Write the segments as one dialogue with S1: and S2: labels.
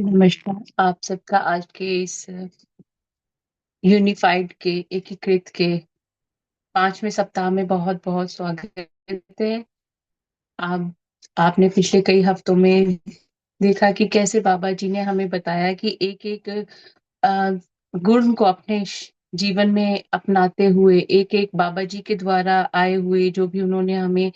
S1: नमस्कार, आप सबका आज के इस यूनिफ़ाइड के एकीकृत के 5वें सप्ताह में बहुत-बहुत स्वागत है। आप आपने पिछले कई हफ्तों में देखा कि कैसे बाबा जी ने हमें बताया कि एक-एक अ, गुण को अपने जीवन में अपनाते हुए, एक-एक बाबा जी के द्वारा आए हुए जो भी उन्होंने हमें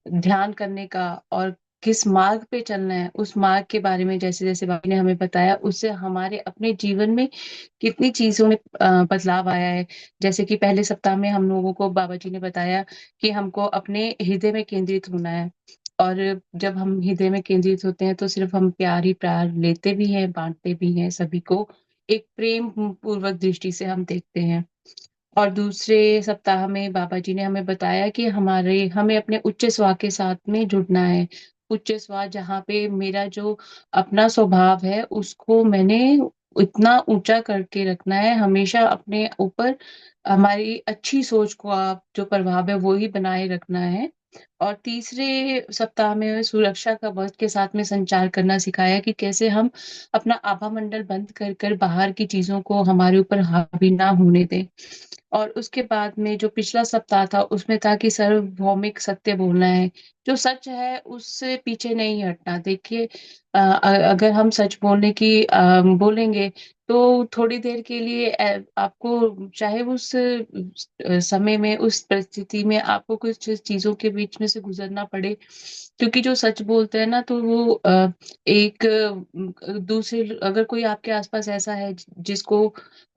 S1: ध्यान करने का और किस मार्ग पे चलना है, उस मार्ग के बारे में जैसे-जैसे बाबा ने हमें बताया, उससे हमारे अपने जीवन में कितनी चीज़ों में बदलाव आया है। जैसे कि पहले सप्ताह में हम लोगों को बाबा जी ने बताया कि हमको अपने हृदय में केंद्रित होना है और जब हम हृदय में केंद्रित होते हैं, तो सिर्फ़ हम प्यार ही प्यार लेते भी हैं, बाँटते भी हैं सभी को। एक प्रेम पूर्वक दृष्टि से हम देखते हैं। और दूसरे सप्ताह में बाबा जी ने हमें बताया कि हमें अपने उच्च स्व के साथ में जुड़ना है। उच्च स्व जहाँ पे मेरा जो अपना स्वभाव है उसको मैंने इतना ऊँचा करके रखना है, हमेशा अपने ऊपर हमारी अच्छी सोच को आप जो प्रभाव है वो ही बनाए रखना है। और तीसरे सप्ताह में सुरक्षा का वक़्त के साथ में संचार करना सिखाया कि कैसे हम अपना आभा मंडल बंद कर कर बाहर की चीज़ों को हमारे ऊपर हावी ना होने दें। और उसके बाद में जो पिछला सप्ताह था उसमें था कि सार्वभौमिक सत्य बोलना है। जो सच है उससे पीछे नहीं हटना। देखिए अगर हम सच बोलेंगे तो थोड़ी देर के लिए आपको चाहे उस समय में उस परिस्थिति में आपको कुछ चीज़ों के बीच में से गुज़रना पड़े। क्योंकि जो सच बोलते हैं ना तो वो एक दूसरे अगर कोई आपके आस-पास ऐसा है जिसको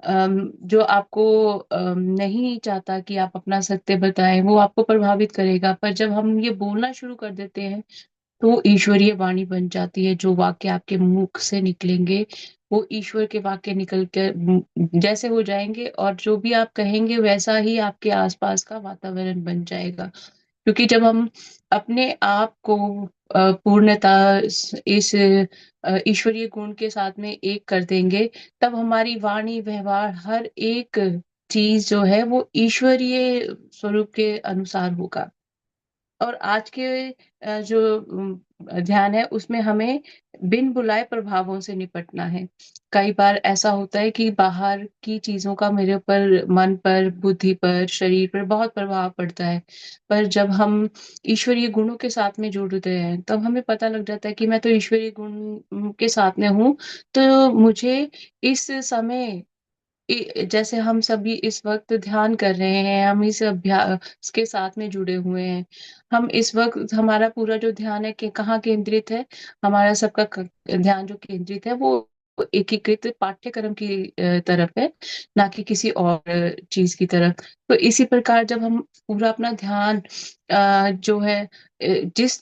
S1: जो आपको नहीं चाहता कि आप अपना सत्य बताएँ, वो आपको प्रभावित करेगा। पर जब हम ये बोलना शुरू कर देते हैं, तो वो ईश्वरीय वाणी बन जाती है। जो वाक्य आपके मुख से निकलेंगे, वो ईश्वर के वाक्य निकल कर जैसे हो जाएँगे और जो भी आप कहेंगे, वैसा ही आपके आस-पास का वातावरण बन जाएगा। क्योंकि जब हम अपने आप को पूर्णतः इस ईश्वरीय गुण के साथ में एक कर देंगे, तब हमारी वाणी, व्यवहार हर एक चीज़ जो है वो ईश्वरीय स्वरूप के अनुसार होगा। और आज के जो ध्यान है उसमें हमें बिन बुलाए प्रभावों से निपटना है। कई बार ऐसा होता है कि बाहर की चीज़ों का मेरे ऊपर मन पर, बुद्धि पर, शरीर पर बहुत प्रभाव पड़ता है। पर जब हम ईश्वरीय गुणों के साथ में जुड़ते हैं, तब हमें पता लग जाता है कि मैं तो ईश्वरीय गुण के साथ में हूँ, तो मुझे इस समय जैसे हम सभी इस वक़्त ध्यान कर रहे हैं, हम इस अभ्यास के साथ में जुड़े हुए हैं। हम इस वक़्त हमारा पूरा जो ध्यान है कि कहाँ केंद्रित है, हमारा सबका ध्यान जो केंद्रित है वो एकीकृत पाठ्यक्रम की तरफ है, ना कि किसी और चीज़ की तरफ। तो इसी प्रकार जब हम पूरा अपना ध्यान जो है जिस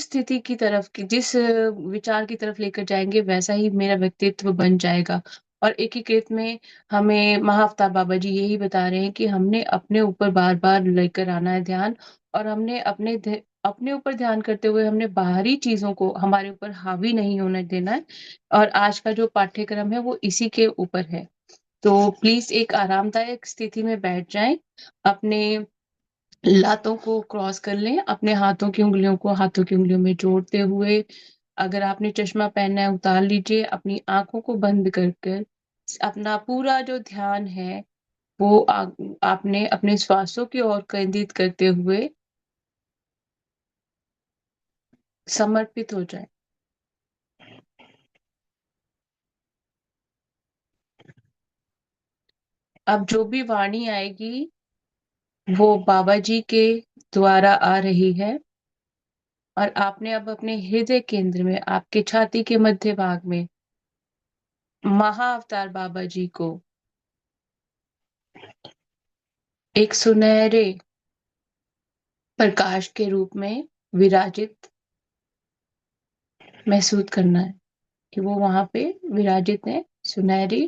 S1: स्थिति की तरफ जिस विचार की तरफ लेकर जाएँगे, वैसा ही मेरा व्यक्तित्व बन जाएगा। और एकीकृत में हमें महाअवतार बाबा जी यही बता रहे हैं कि हमने अपने ऊपर बार-बार लेकर आना है ध्यान और हमने अपने ऊपर ध्यान करते हुए हमने बाहरी चीज़ों को हमारे ऊपर हावी नहीं होने देना है और आज का जो पाठ्यक्रम है वो इसी के ऊपर है। तो प्लीज़ एक आरामदायक स्थिति में बैठ जाएँ, अपने लातों को क्रॉस कर लें, अपने हाथों की उँगलियों को हाथों की उँगलियों में जोड़ते हुए, अगर आपने चश्मा पहनना है उतार लीजिए, अपनी आँखों को बंद कर कर अपना पूरा जो ध्यान है वो आपने अपने श्वासों की ओर केंद्रित करते हुए समर्पित हो जाएँ। अब जो भी वाणी आएगी, वो बाबा जी के द्वारा आ रही है और आपने अब अपने हृदय केंद्र में, आपके छाती के मध्य भाग में महाअवतार बाबा जी को एक सुनहरे प्रकाश के रूप में विराजित महसूस करना है कि वो वहाँ पे विराजित हैं, सुनहरी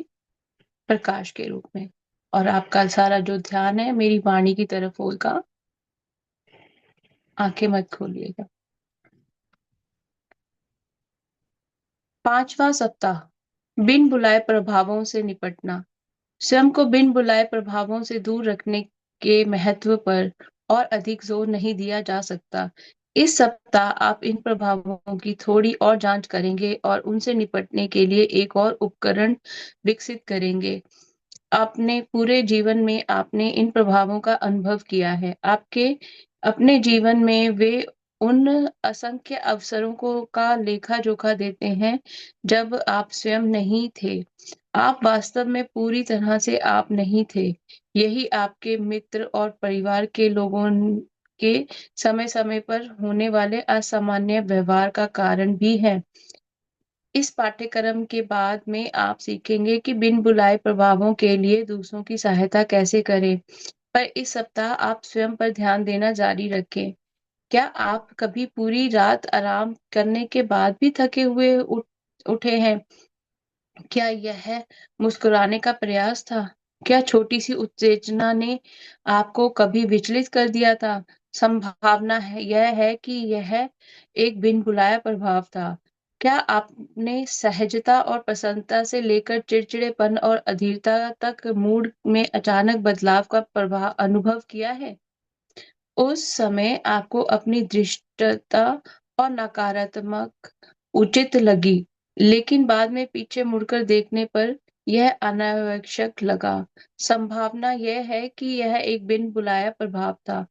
S1: प्रकाश के रूप में। और आपका सारा जो ध्यान है मेरी वाणी की तरफ होगा, आँखें मत खोलिएगा। 5वां सप्ताह, बिन बुलाए प्रभावों से निपटना। स्वयं को बिन बुलाए प्रभावों से दूर रखने के महत्व पर और अधिक जोर नहीं दिया जा सकता। इस सप्ताह आप इन प्रभावों की थोड़ी और जांच करेंगे और उनसे निपटने के लिए एक और उपकरण विकसित करेंगे। आपने पूरे जीवन में आपने इन प्रभावों का अनुभव किया है। आपके अपने जीवन में वे उन असंख्य अवसरों को का लेखा-जोखा देते हैं, जब आप स्वयं नहीं थे। आप वास्तव में पूरी तरह से आप नहीं थे। यही आपके मित्र और परिवार के लोगों के समय-समय पर होने वाले असामान्य व्यवहार का कारण भी है। इस पाठ्यक्रम के बाद में आप सीखेंगे कि बिन बुलाए प्रभावों के लिए दूसरों की सहायता कैसे करें। पर इस सप्ताह आप स्वयं पर ध्यान देना जारी रखें। क्या आप कभी पूरी रात आराम करने के बाद भी थके हुए उठे हैं? क्या यह मुस्कुराने का प्रयास था? क्या छोटी-सी उत्तेजना ने आपको कभी विचलित कर दिया था? संभावना है यह है कि यह एक बिन बुलाया प्रभाव था। क्या आपने सहजता और प्रसन्नता से लेकर चिड़चिड़ेपन और अधीरता तक मूड में अचानक बदलाव का अनुभव किया है? उस समय आपको अपनी धृष्टता और नकारात्मक उचित लगी, लेकिन बाद में पीछे मुड़कर देखने पर यह अनावश्यक लगा। संभावना यह है कि यह एक बिन बुलाया प्रभाव था।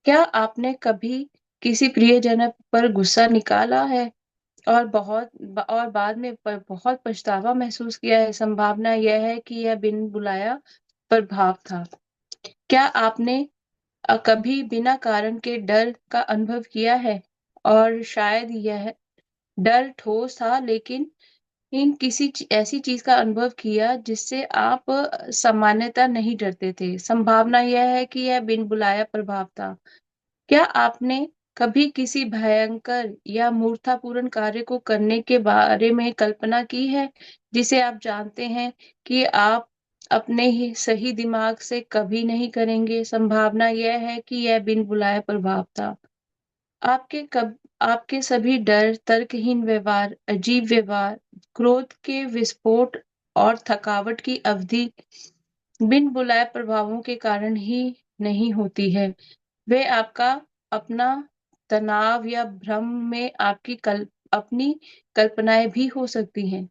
S1: क्या आपने कभी किसी प्रियजन पर गुस्सा निकाला है और बाद में बहुत पछतावा महसूस किया है? संभावना यह है कि यह बिन बुलाया प्रभाव था। क्या आपने कभी बिना कारण के डर का अनुभव किया है और शायद यह डर ठोस था, लेकिन इन किसी ऐसी चीज का अनुभव किया जिससे आप सामान्यतः नहीं डरते थे। संभावना यह है कि यह बिन बुलाया प्रभाव था। क्या आपने कभी किसी भयंकर या मूर्खतापूर्ण कार्य को करने के बारे में कल्पना की है, जिसे आप जानते हैं कि आप अपने ही सही दिमाग से कभी नहीं करेंगे? संभावना यह है कि यह बिन बुलाए प्रभाव था। आपके सभी डर, तर्कहीन व्यवहार, अजीब व्यवहार, क्रोध के विस्फोट और थकावट की अवधि बिन बुलाए प्रभावों के कारण ही नहीं होती है। वे आपका अपना तनाव या भ्रम में अपनी कल्पनाएँ भी हो सकती हैं।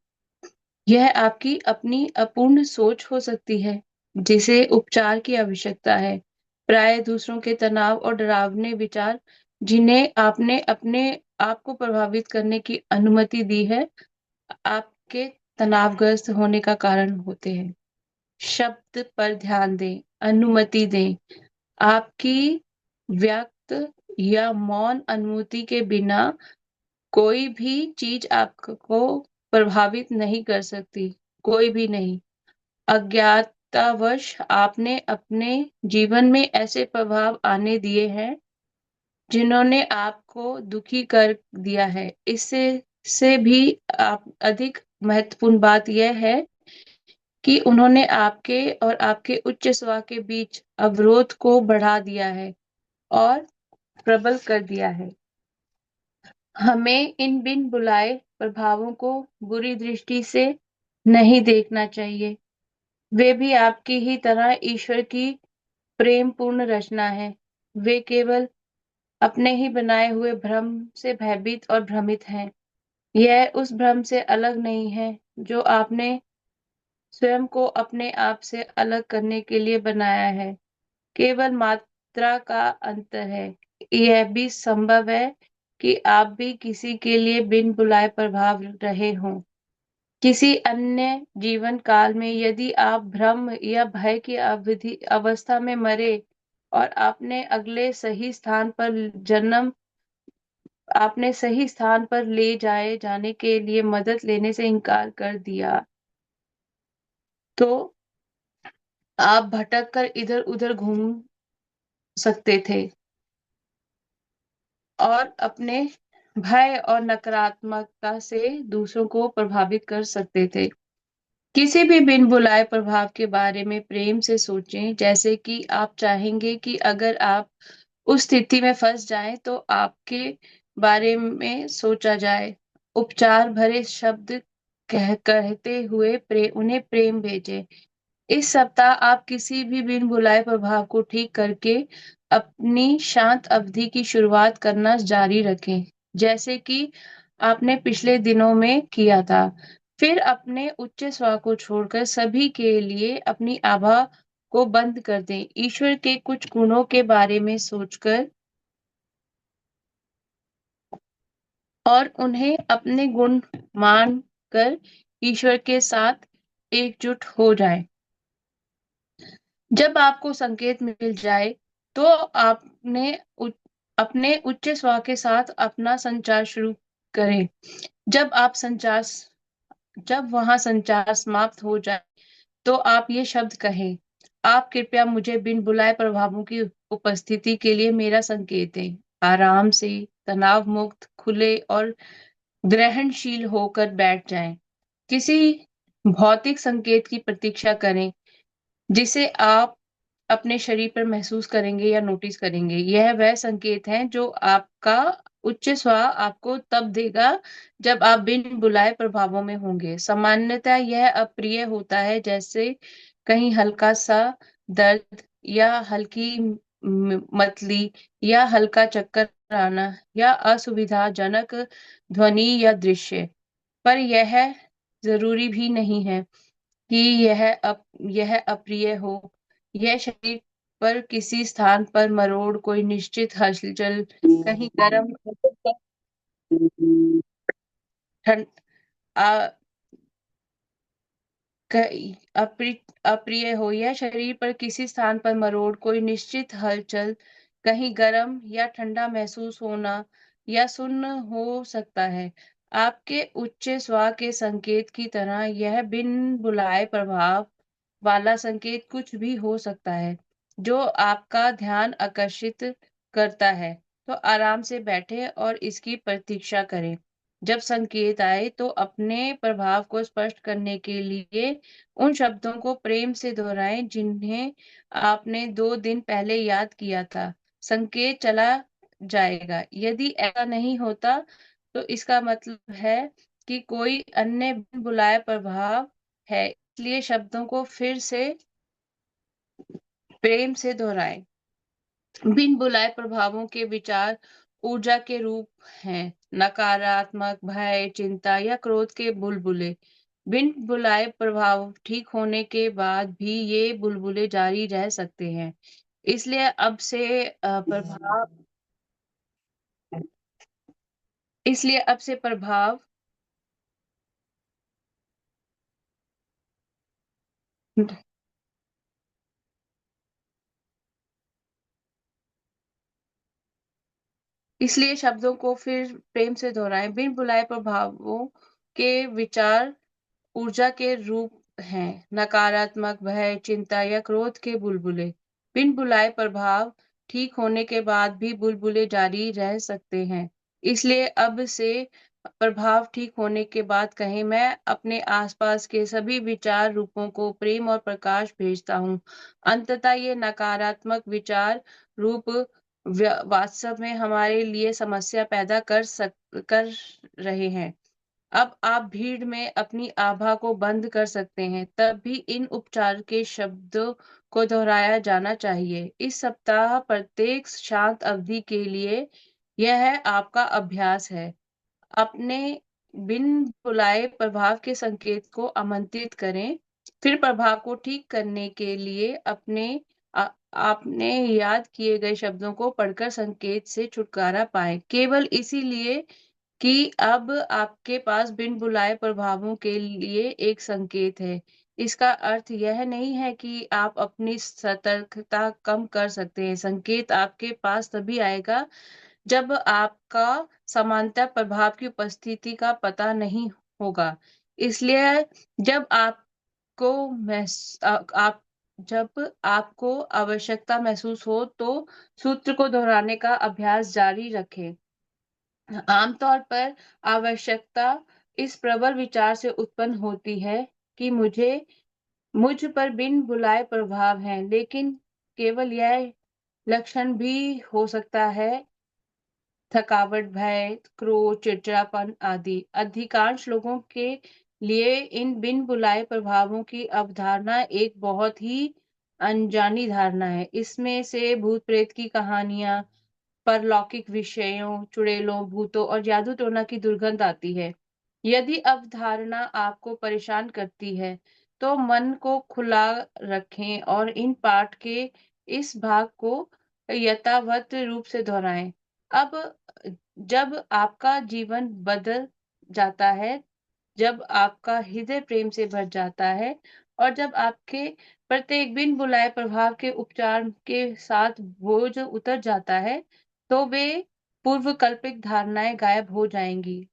S1: यह आपकी अपनी अपूर्ण सोच हो सकती है, जिसे उपचार की आवश्यकता है। प्राय दूसरों के तनाव और डरावने विचार, जिन्हें आपने अपने आप को प्रभावित करने की अनुमति दी है, आपके तनावग्रस्त होने का कारण होते हैं। शब्द पर ध्यान दें, अनुमति दें। आपकी व्यक्त या मौन अनुमति के बिना कोई भी चीज़ आपको प्रभावित नहीं कर सकती, कोई भी नहीं। अज्ञातवश आपने अपने जीवन में ऐसे प्रभाव आने दिए हैं, जिन्होंने आपको दुखी कर दिया है। इससे से भी आप अधिक महत्वपूर्ण बात यह है कि उन्होंने आपके और आपके उच्च स्व के बीच अवरोध को बढ़ा दिया है और प्रबल कर दिया है। हमें इन बिन बुलाए प्रभावों को बुरी दृष्टि से नहीं देखना चाहिए। वे भी आपकी ही तरह ईश्वर की प्रेमपूर्ण रचना है। वे केवल अपने ही बनाए हुए भ्रम से भयभीत और भ्रमित हैं। यह उस भ्रम से अलग नहीं है, जो आपने स्वयं को अपने आप से अलग करने के लिए बनाया है। केवल मात्रा का अंतर है। यह भी संभव है कि आप भी किसी के लिए बिन बुलाए प्रभाव रहे हों। किसी अन्य जीवन काल में यदि आप भ्रम या भय की अवस्था में मरे और आपने सही स्थान पर ले जाए जाने के लिए मदद लेने से इनकार कर दिया, तो आप भटक कर इधर-उधर घूम सकते थे और अपने भय और नकारात्मकता से दूसरों को प्रभावित कर सकते थे। किसी भी बिन बुलाए प्रभाव के बारे में प्रेम से सोचें, जैसे कि आप चाहेंगे कि अगर आप उस स्थिति में फँस जाएँ, तो आपके बारे में सोचा जाए। उपचार भरे शब्द कहते हुए उन्हें प्रेम भेजें। इस सप्ताह आप किसी भी बिन बुलाए प्रभाव को ठीक करके अपनी शांत अवधि की शुरुआत करना जारी रखें, जैसे कि आपने पिछले दिनों में किया था। फिर अपने उच्च स्वर को छोड़कर सभी के लिए अपनी आभा को बंद कर दें। ईश्वर के कुछ गुणों के बारे में सोचकर और उन्हें अपने गुण मानकर ईश्वर के साथ एकजुट हो जाएं। जब आपको संकेत मिल जाए, तो आपने उ अपने उच्च स्वर के साथ अपना संचार शुरू करें। जब आप संचार जब वहाँ संचार समाप्त हो जाए, तो आप ये शब्द कहें, आप कृपया मुझे बिन बुलाए प्रभावों की उपस्थिति के लिए मेरा संकेत दें। आराम से, तनाव मुक्त, खुले और ग्रहणशील होकर बैठ जाएं। किसी भौतिक संकेत की प्रतीक्षा करें, जिसे आप अपने शरीर पर महसूस करेंगे या नोटिस करेंगे। यह वह संकेत हैं जो आपका उच्च स्व आपको तब देगा जब आप बिन बुलाए प्रभावों में होंगे। सामान्यतः यह अप्रिय होता है, जैसे कहीं हल्का-सा दर्द या हल्की मतली या हल्का चक्कर आना या असुविधाजनक ध्वनि या दृश्य। पर यह ज़रूरी भी नहीं है कि यह अप्रिय हो। यह शरीर पर किसी स्थान पर मरोड़, कोई निश्चित हलचल, कहीं गरम ठंड अ, कई अप्रिय हो। यह शरीर पर किसी स्थान पर मरोड़, कोई निश्चित हलचल, कहीं गर्म या ठंडा महसूस होना या सुन्न हो सकता है। आपके उच्च स्व के संकेत की तरह यह बिन बुलाए प्रभाव वाला संकेत कुछ भी हो सकता है, जो आपका ध्यान आकर्षित करता है। तो आराम से बैठें और इसकी प्रतीक्षा करें। जब संकेत आए, तो अपने प्रभाव को स्पष्ट करने के लिए उन शब्दों को प्रेम से दोहराएं जिन्हें आपने 2 दिन पहले याद किया था। संकेत चला जाएगा। यदि ऐसा नहीं होता, तो इसका मतलब है कि कोई अन्य बिन बुलाए प्रभाव है। इसलिए शब्दों को फिर से प्रेम से दोहराएं। बिन बुलाए प्रभावों के विचार ऊर्जा के रूप हैं। नकारात्मक, भय, चिंता या क्रोध के बुलबुले। बिन बुलाए प्रभाव ठीक होने के बाद भी ये बुलबुले जारी रह सकते हैं। इसलिए अब से प्रभाव इसलिए अब से प्रभाव इसलिए शब्दों को फिर प्रेम से दोहराएं। बिन बुलाए प्रभावों के विचार ऊर्जा के रूप हैं। नकारात्मक, भय, चिंता या क्रोध के बुलबुले। बिन बुलाए प्रभाव ठीक होने के बाद भी बुलबुले जारी रह सकते हैं। इसलिए अब से प्रभाव ठीक होने के बाद कहें, मैं अपने आसपास के सभी विचार रूपों को प्रेम और प्रकाश भेजता हूँ। अंततः ये नकारात्मक विचार रूप वास्तव में हमारे लिए समस्या पैदा कर रहे हैं। अब आप भीड़ में अपनी आभा को बंद कर सकते हैं, तब भी इन उपचार के शब्दों को दोहराया जाना चाहिए। इस सप्ताह प्रत्येक शांत अवधि के लिए यह आपका अभ्यास है। अपने बिन बुलाए प्रभाव के संकेत को आमंत्रित करें, फिर प्रभाव को ठीक करने के लिए आपने याद किए गए शब्दों को पढ़कर संकेत से छुटकारा पाएं। केवल इसीलिए कि अब आपके पास बिन बुलाए प्रभावों के लिए एक संकेत है। इसका अर्थ यह नहीं है कि आप अपनी सतर्कता कम कर सकते हैं। संकेत आपके पास तभी आएगा जब आपका समानता प्रभाव की उपस्थिति का पता नहीं होगा। इसलिए जब आपको महस अ, आप जब आपको आवश्यकता महसूस हो, तो सूत्र को दोहराने का अभ्यास जारी रखें। आमतौर पर आवश्यकता इस प्रबल विचार से उत्पन्न होती है कि मुझ पर बिन बुलाए प्रभाव हैं, लेकिन केवल यह लक्षण भी हो सकता है थकावट, भय, क्रोध, चिड़चिड़ापन आदि। अधिकांश लोगों के लिए इन बिन बुलाए प्रभावों की अवधारणा एक बहुत ही अनजानी धारणा है। इसमें से भूत प्रेत की कहानियां, परलौकिक विषयों, चुड़ैलों, भूतों और जादू टोना की दुर्गंध आती है। यदि अवधारणा आपको परेशान करती है, तो मन को खुला रखें और इन पाठ के इस भाग को यथावत रूप से दोहराएं। अब जब आपका जीवन बदल जाता है, जब आपका हृदय प्रेम से भर जाता है और जब आपके प्रत्येक बिन बुलाए प्रभाव के उपचार के साथ बोझ उतर जाता है, तो वे पूर्व कल्पित धारणाएं गायब हो जाएंगी।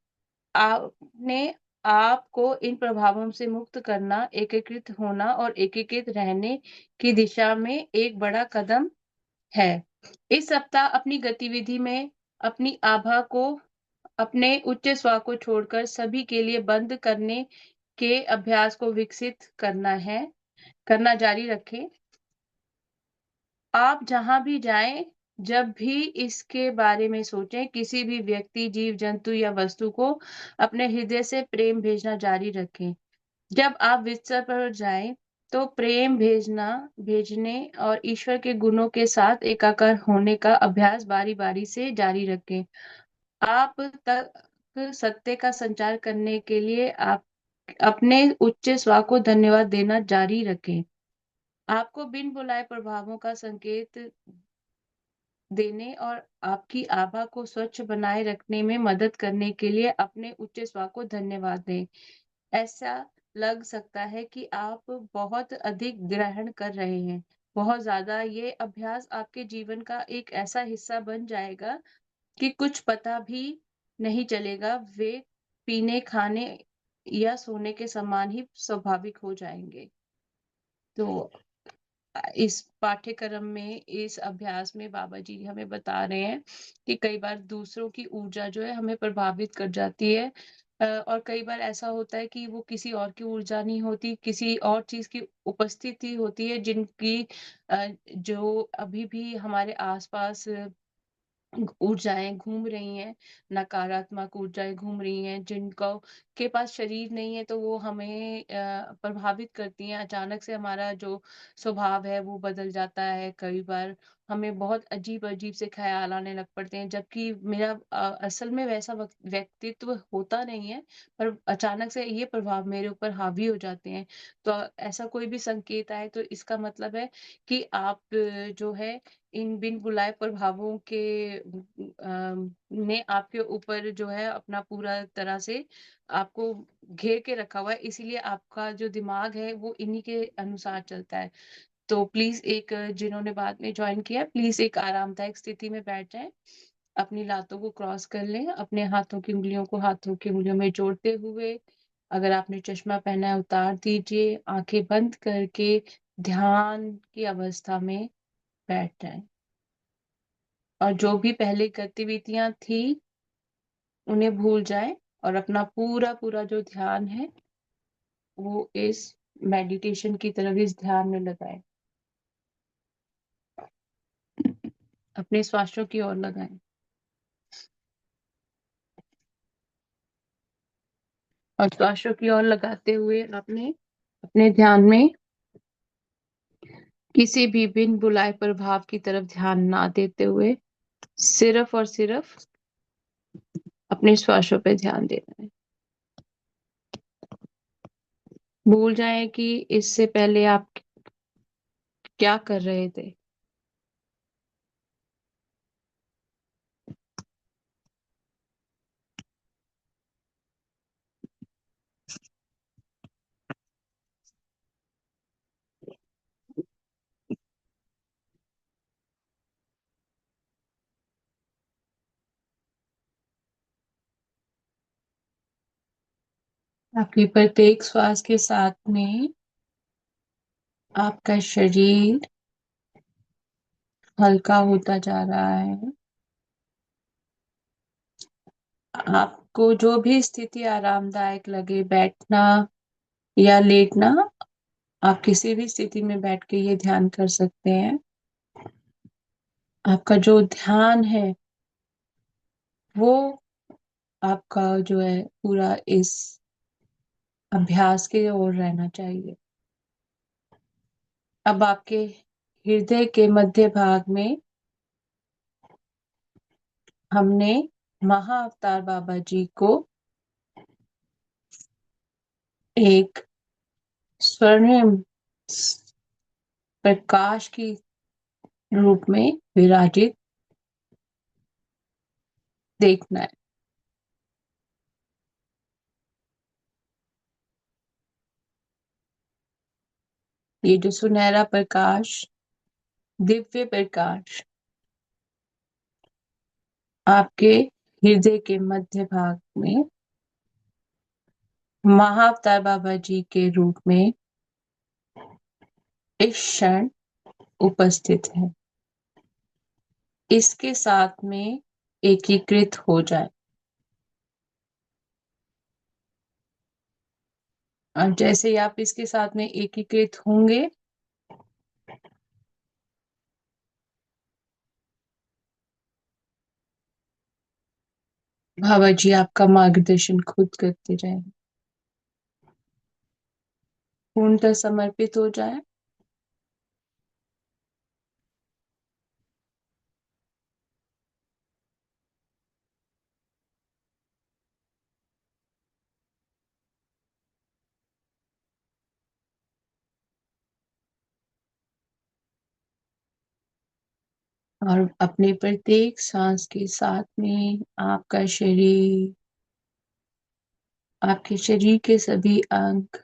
S1: आपने आपको इन प्रभावों से मुक्त करना, एकीकृत होना और एकीकृत रहने की दिशा में एक बड़ा कदम है। इस सप्ताह अपनी गतिविधि में अपनी आभा को, अपने उच्च स्व को छोड़कर सभी के लिए बंद करने के अभ्यास को विकसित करना जारी रखें। आप जहाँ भी जाएं, जब भी इसके बारे में सोचें, किसी भी व्यक्ति, जीव जंतु या वस्तु को अपने हृदय से प्रेम भेजना जारी रखें। जब आप बिस्तर पर जाएं, तो प्रेम भेजने और ईश्वर के गुणों के साथ एकाकार होने का अभ्यास बारी-बारी से जारी रखें। आप तक सत्य का संचार करने के लिए आप अपने उच्च स्व को धन्यवाद देना जारी रखें। आपको बिन बुलाए प्रभावों का संकेत देने और आपकी आभा को स्वच्छ बनाए रखने में मदद करने के लिए अपने उच्च स्व को धन्यवाद दें। ऐसा लग सकता है कि आप बहुत अधिक ग्रहण कर रहे हैं, बहुत ज़्यादा। ये अभ्यास आपके जीवन का एक ऐसा हिस्सा बन जाएगा कि कुछ पता भी नहीं चलेगा। वे पीने, खाने या सोने के समान ही स्वाभाविक हो जाएँगे। तो इस पाठ्यक्रम में, इस अभ्यास में बाबा जी हमें बता रहे हैं कि कई बार दूसरों की ऊर्जा जो है हमें प्रभावित कर जाती है। और कई बार ऐसा होता है कि वो किसी और की ऊर्जा नहीं होती, किसी और चीज़ की उपस्थिति होती है जिनकी जो अभी भी हमारे आस-पास ऊर्जाएँ घूम रही हैं, नकारात्मक ऊर्जाएँ घूम रही हैं, जिनको के पास शरीर नहीं है, तो वो हमें प्रभावित करती हैं। अचानक से हमारा जो स्वभाव है, वो बदल जाता है। कई बार हमें बहुत अजीब-अजीब से ख़्याल आने लग पड़ते हैं, जबकि मेरा असल में वैसा व्यक्तित्व होता नहीं है, पर अचानक से ये प्रभाव मेरे ऊपर हावी हो जाते हैं। तो ऐसा कोई भी संकेत आए, तो इसका मतलब है कि आप जो है इन बिन बुलाए प्रभावों के ने आपके ऊपर जो है अपना पूरा तरह से आपको घेर के रखा हुआ है, इसीलिए आपका जो दिमाग है वो इन्हीं के अनुसार चलता है। तो प्लीज़ एक जिन्होंने बाद में जॉइन किया, प्लीज़ एक आरामदायक स्थिति में बैठ जाएँ। अपनी लातों को क्रॉस कर लें, अपने हाथों की उँगलियों को हाथों की उँगलियों में जोड़ते हुए, अगर आपने चश्मा पहना है उतार दीजिए, आँखें बंद करके ध्यान की अवस्था में बैठ जाएँ। और जो भी पहले गतिविधियाँ थी, उन्हें भूल जाएँ और अपना पूरा-पूरा जो ध्यान है, वो इस मेडिटेशन की तरफ, इस ध्यान में लगाएँ। अपने श्वासों की ओर लगाएँ और श्वासों की ओर लगाते हुए आपने अपने ध्यान में किसी भी बिन बुलाए प्रभाव की तरफ ध्यान ना देते हुए सिर्फ़ और सिर्फ़ अपने श्वासों पे ध्यान देना है। भूल जाएँ कि इससे पहले आप क्या कर रहे थे। आपकी प्रत्येक श्वास के साथ में आपका शरीर हल्का होता जा रहा है। आपको जो भी स्थिति आरामदायक लगे, बैठना या लेटना, आप किसी भी स्थिति में बैठ के ये ध्यान कर सकते हैं। आपका जो ध्यान है, वो आपका जो है पूरा इस अभ्यास की ओर रहना चाहिए। अब आपके हृदय के मध्य भाग में हमने महाअवतार बाबा जी को एक स्वर्णिम प्रकाश की रूप में विराजित देखना है। ये जो सुनहरा प्रकाश, दिव्य प्रकाश आपके हृदय के मध्य भाग में महाअवतार बाबा जी के रूप में इस क्षण उपस्थित है, इसके साथ में एकीकृत हो जाए। और जैसे ही आप इसके साथ में एकीकृत होंगे, बाबा जी आपका मार्गदर्शन खुद करते रहे। पूर्णतः समर्पित हो जाए। और अपने प्रत्येक सांस के साथ में आपका शरीर, आपके शरीर के सभी अंग,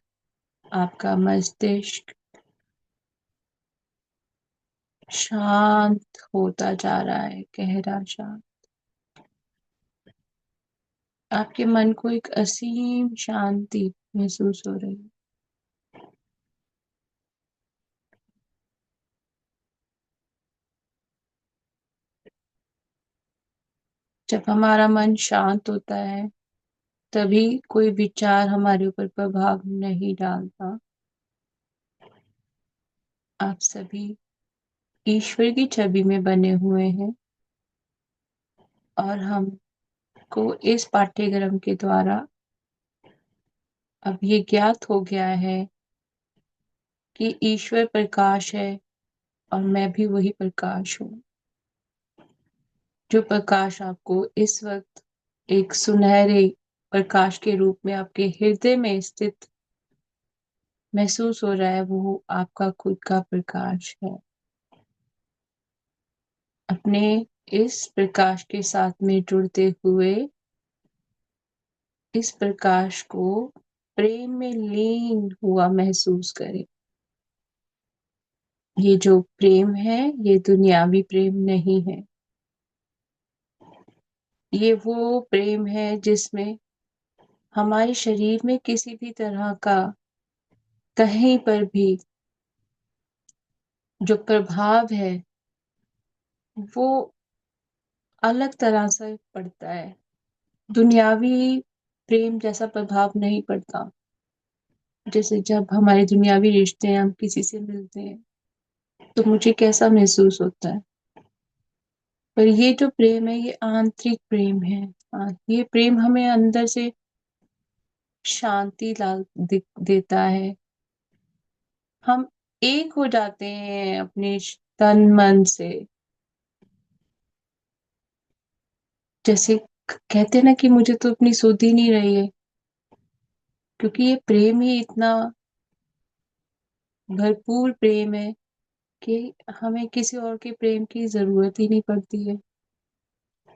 S1: आपका मस्तिष्क शांत होता जा रहा है, गहरा शांत। आपके मन को एक असीम शांति महसूस हो रही है। जब हमारा मन शांत होता है, तभी कोई विचार हमारे ऊपर प्रभाव नहीं डालता। आप सभी ईश्वर की छवि में बने हुए हैं और हमको इस पाठ्यक्रम के द्वारा अब ये ज्ञात हो गया है कि ईश्वर प्रकाश है और मैं भी वही प्रकाश हूँ। जो प्रकाश आपको इस वक्त एक सुनहरे प्रकाश के रूप में आपके हृदय में स्थित महसूस हो रहा है, वो आपका खुद का प्रकाश है। अपने इस प्रकाश के साथ में जुड़ते हुए इस प्रकाश को प्रेम में लीन हुआ महसूस करें। ये जो प्रेम है, ये दुनियावी प्रेम नहीं है। ये वो प्रेम है जिसमें हमारे शरीर में किसी भी तरह का कहीं पर भी जो प्रभाव है वो अलग तरह से पड़ता है। दुनियावी प्रेम जैसा प्रभाव नहीं पड़ता। जैसे जब हमारे दुनियावी रिश्ते हैं, हम किसी से मिलते हैं तो मुझे कैसा महसूस होता है, पर ये जो प्रेम है ये आंतरिक प्रेम है। ये प्रेम हमें अंदर से शांति ला देता है। हम एक हो जाते हैं अपने तन मन से। जैसे कहते हैं ना कि मुझे तो अपनी सुध ही नहीं रही है, क्योंकि ये प्रेम ही इतना भरपूर प्रेम है कि हमें किसी और के प्रेम की जरूरत ही नहीं पड़ती है।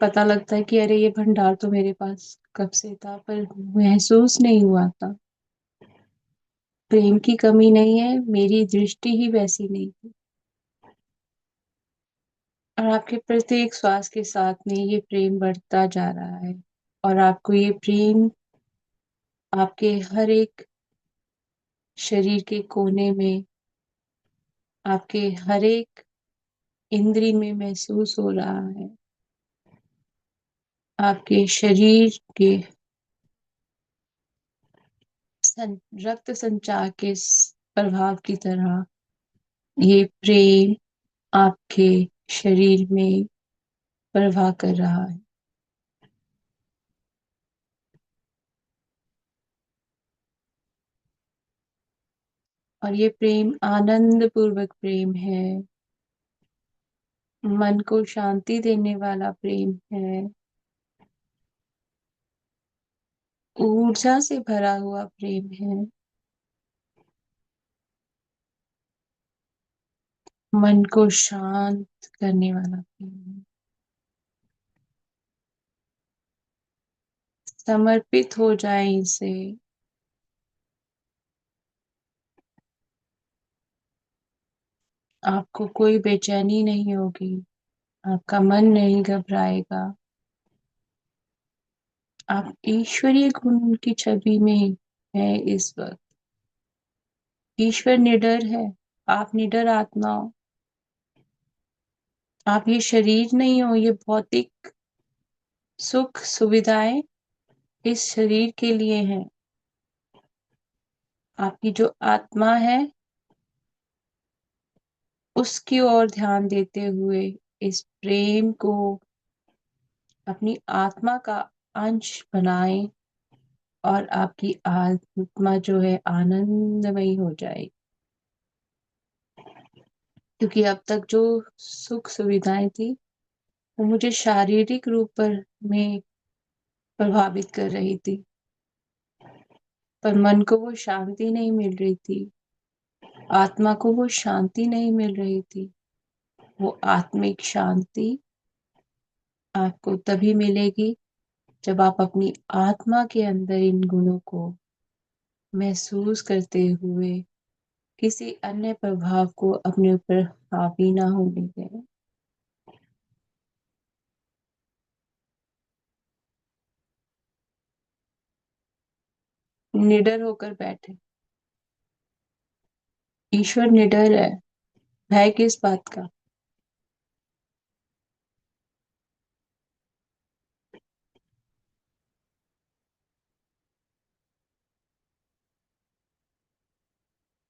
S1: पता लगता है कि अरे ये भंडार तो मेरे पास कब से था, पर महसूस नहीं हुआ था। प्रेम की कमी नहीं है, मेरी दृष्टि ही वैसी नहीं थी। और आपके प्रत्येक श्वास के साथ में ये प्रेम बढ़ता जा रहा है और आपको ये प्रेम आपके हर एक शरीर के कोने में, आपके हर एक इंद्री में महसूस हो रहा है। आपके शरीर के रक्त संचार के प्रभाव की तरह ये प्रेम आपके शरीर में प्रवाह कर रहा है। और ये प्रेम आनंद पूर्वक प्रेम है, मन को शांति देने वाला प्रेम है, ऊर्जा से भरा हुआ प्रेम है, मन को शांत करने वाला प्रेम है। समर्पित हो जाए इसे। आपको कोई बेचैनी नहीं होगी, आपका मन नहीं घबराएगा। आप ईश्वरीय गुण की छवि में है इस वक्त। ईश्वर निडर है, आप निडर आत्मा हो। आप ये शरीर नहीं हो, ये भौतिक सुख सुविधाएं इस शरीर के लिए हैं। आपकी जो आत्मा है उसकी ओर ध्यान देते हुए इस प्रेम को अपनी आत्मा का अंश बनाएं और आपकी आत्मा जो है आनंदमयी हो जाए। क्योंकि अब तक जो सुख सुविधाएं थी वो मुझे शारीरिक रूप पर में प्रभावित कर रही थी, पर मन को वो शांति नहीं मिल रही थी, आत्मा को वो शांति नहीं मिल रही थी। वो आत्मिक शांति आपको तभी मिलेगी जब आप अपनी आत्मा के अंदर इन गुणों को महसूस करते हुए किसी अन्य प्रभाव को अपने ऊपर हावी ना होने दें। निडर होकर बैठे। ईश्वर निडर है, भय किस बात का।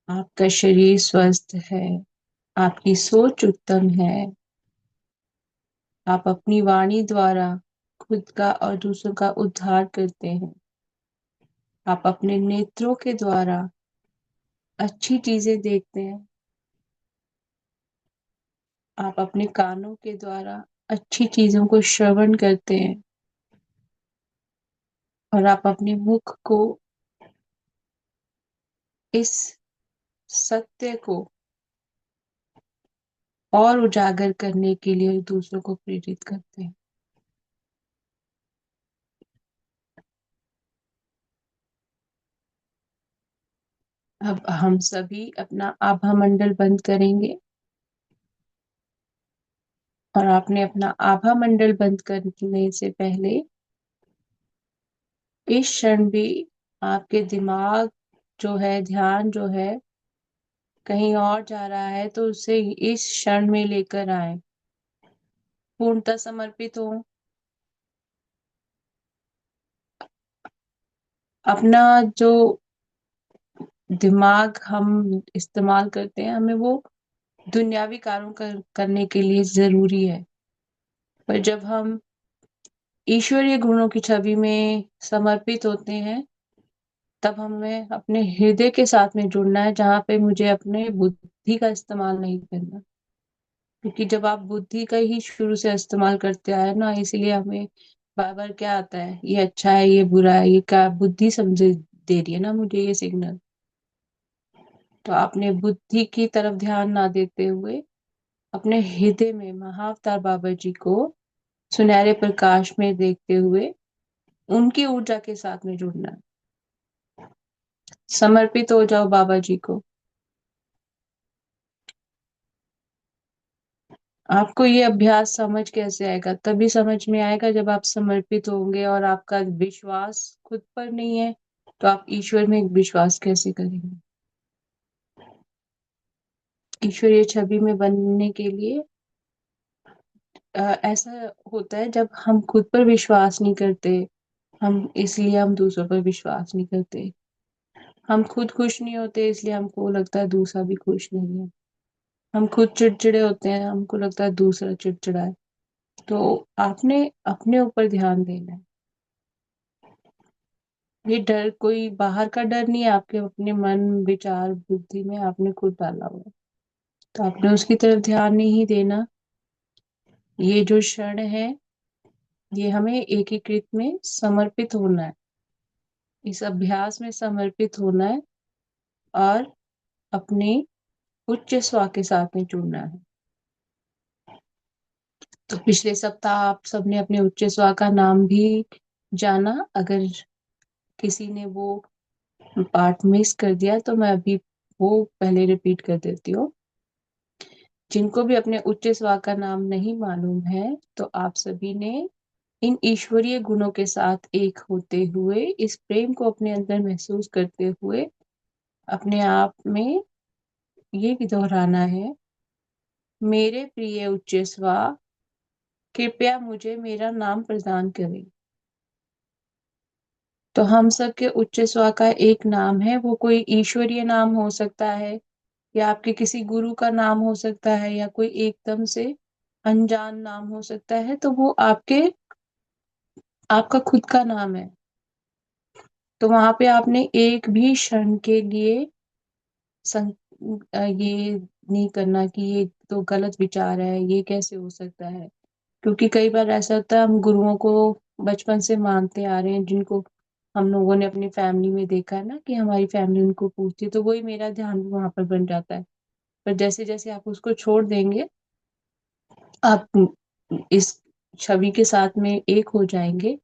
S1: आपका शरीर स्वस्थ है, आपकी सोच उत्तम है, आप अपनी वाणी द्वारा खुद का और दूसरों का उद्धार करते हैं। आप अपने नेत्रों के द्वारा अच्छी चीजें देखते हैं, आप अपने कानों के द्वारा अच्छी चीजों को श्रवण करते हैं, और आप अपने मुख को इस सत्य को और उजागर करने के लिए दूसरों को प्रेरित करते हैं। अब हम सभी अपना आभा मंडल बंद करेंगे, और आपने अपना आभा मंडल बंद करने से पहले इस क्षण भी आपके दिमाग जो है, ध्यान जो है कहीं और जा रहा है तो उसे इस क्षण में लेकर आए, पूर्णतः समर्पित हो। अपना जो दिमाग हम इस्तेमाल करते हैं, हमें वो दुनियावी कार्यों करने के लिए जरूरी है, पर जब हम ईश्वरीय गुणों की छवि में समर्पित होते हैं तब हमें अपने हृदय के साथ में जुड़ना है, जहाँ पे मुझे अपने बुद्धि का इस्तेमाल नहीं करना। क्योंकि जब आप बुद्धि का ही शुरू से इस्तेमाल करते आए ना, इसलिए हमें बार बार क्या आता है, ये अच्छा है ये बुरा है, ये क्या बुद्धि समझे दे रही है ना मुझे ये सिग्नल। तो आपने बुद्धि की तरफ ध्यान ना देते हुए अपने हृदय में महाअवतार बाबा जी को सुनहरे प्रकाश में देखते हुए उनकी ऊर्जा के साथ में जुड़ना है। समर्पित हो जाओ बाबा जी को। आपको ये अभ्यास समझ कैसे आएगा, तभी समझ में आएगा जब आप समर्पित होंगे और आपका विश्वास खुद पर नहीं है तो आप ईश्वर में विश्वास कैसे करेंगे। ईश्वरीय छवि में बनने के लिए ऐसा होता है जब हम खुद पर विश्वास नहीं करते, हम दूसरों पर विश्वास नहीं करते। हम खुद खुश नहीं होते इसलिए हमको लगता है दूसरा भी खुश नहीं है। हम खुद चिड़चिड़े होते हैं, हमको लगता है दूसरा चिड़चिड़ा है। तो आपने अपने ऊपर ध्यान देना है। ये डर कोई बाहर का डर नहीं है, आपके अपने मन, विचार, बुद्धि में आपने खुद डाला हुआ है। तो आपने उसकी तरफ ध्यान नहीं देना। ये जो क्षण है, ये हमें एकीकृत में समर्पित होना है, इस अभ्यास में समर्पित होना है और अपने उच्च स्व के साथ में जुड़ना है। तो पिछले सप्ताह आप सबने अपने उच्च स्व का नाम भी जाना। अगर किसी ने वो पार्ट मिस कर दिया तो मैं अभी वो पहले रिपीट कर देती हूँ। जिनको भी अपने उच्च स्व का नाम नहीं मालूम है, तो आप सभी ने इन ईश्वरीय गुणों के साथ एक होते हुए, इस प्रेम को अपने अंदर महसूस करते हुए अपने आप में ये भी दोहराना है, मेरे प्रिय उच्च स्व, कृपया मुझे मेरा नाम प्रदान करें। तो हम सब के उच्च स्व का एक नाम है, वो कोई ईश्वरीय नाम हो सकता है, या आपके किसी गुरु का नाम हो सकता है, या कोई एकदम से अनजान नाम हो सकता है। तो वो आपका खुद का नाम है। तो वहां पे आपने एक भी क्षण के लिए ये नहीं करना कि ये तो गलत विचार है, ये कैसे हो सकता है। क्योंकि कई बार ऐसा होता है, हम गुरुओं को बचपन से मानते आ रहे हैं, जिनको हम लोगों ने अपनी फैमिली में देखा है ना, कि हमारी फैमिली उनको पूछती है, तो वही मेरा ध्यान भी वहां पर बन जाता है। पर जैसे जैसे आप उसको छोड़ देंगे, आप इस छवि के साथ में एक हो जाएंगे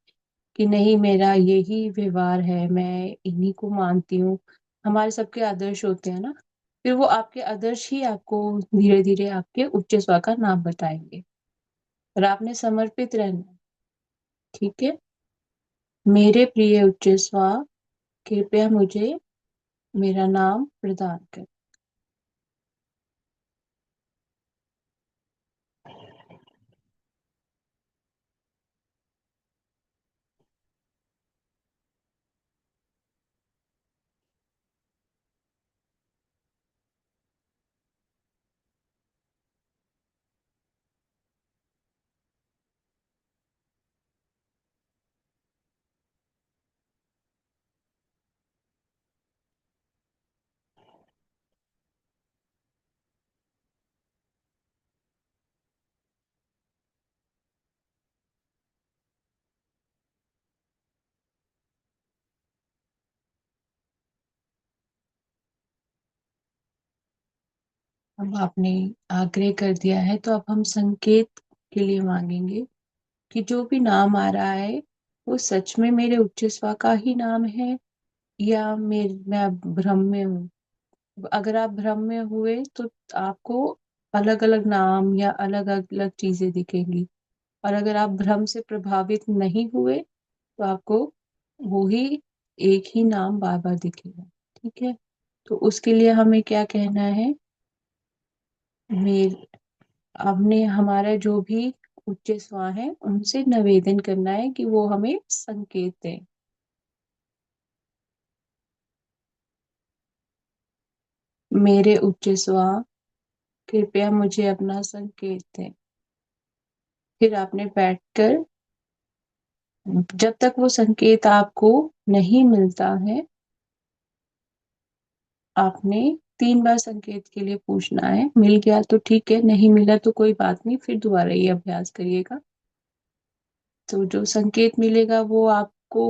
S1: कि नहीं, मेरा यही व्यवहार है, मैं इन्हीं को मानती हूँ। हमारे सबके आदर्श होते हैं ना, फिर वो आपके आदर्श ही आपको धीरे धीरे आपके उच्च स्व का नाम बताएंगे। और आपने समर्पित रहना है, ठीक है। मेरे प्रिय उच्च स्व, कृपया मुझे मेरा नाम प्रदान कर। अब आपने आग्रह कर दिया है, तो अब हम संकेत के लिए मांगेंगे कि जो भी नाम आ रहा है, वो सच में मेरे उच्च स्व का ही नाम है, या मैं भ्रम में हूँ। अगर आप भ्रम में हुए तो आपको अलग अलग नाम या अलग अलग चीजें दिखेंगी। और अगर आप भ्रम से प्रभावित नहीं हुए, तो आपको वो ही एक ही नाम बार बार दिखेगा, ठीक है। तो उसके लिए हमें क्या कहना है, मेर हमने हमारा जो भी उच्च स्व है, उनसे निवेदन करना है कि वो हमें संकेत दें। मेरे उच्च स्व, कृपया मुझे अपना संकेत दें। फिर आपने बैठकर, जब तक वो संकेत आपको नहीं मिलता है, आपने 3 बार संकेत के लिए पूछना है। मिल गया तो ठीक है, नहीं मिला तो कोई बात नहीं, फिर दोबारा ये अभ्यास करिएगा। तो जो संकेत मिलेगा वो आपको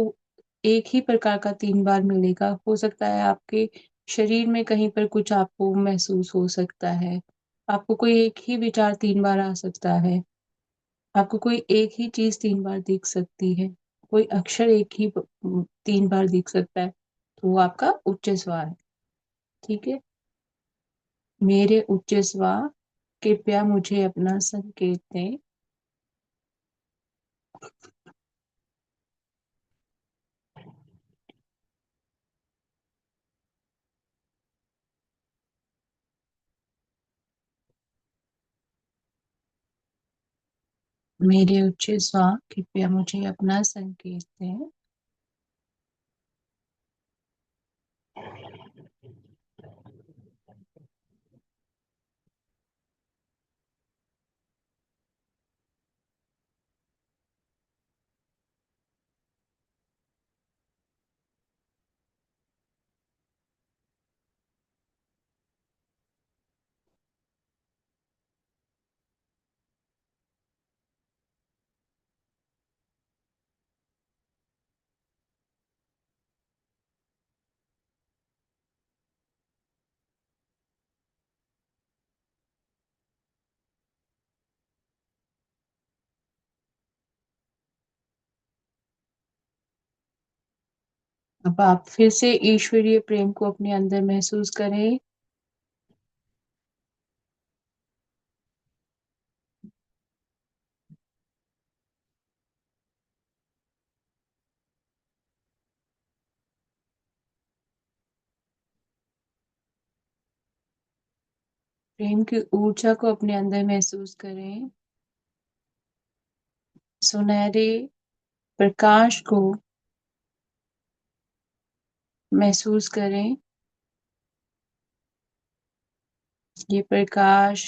S1: एक ही प्रकार का 3 बार मिलेगा। हो सकता है आपके शरीर में कहीं पर कुछ आपको महसूस हो सकता है, आपको कोई एक ही विचार 3 बार आ सकता है, आपको कोई एक ही चीज 3 बार दिख सकती है, कोई अक्षर एक ही 3 बार दिख सकता है। तो वो आपका उच्च स्व है, ठीक है। मेरे उच्च स्व, कृपया मुझे अपना संकेत दें। मेरे उच्च स्व, कृपया मुझे अपना संकेत दें। अब आप फिर से ईश्वरीय प्रेम को अपने अंदर महसूस करें। प्रेम की ऊर्जा को अपने अंदर महसूस करें। सुनहरे प्रकाश को महसूस करें। ये प्रकाश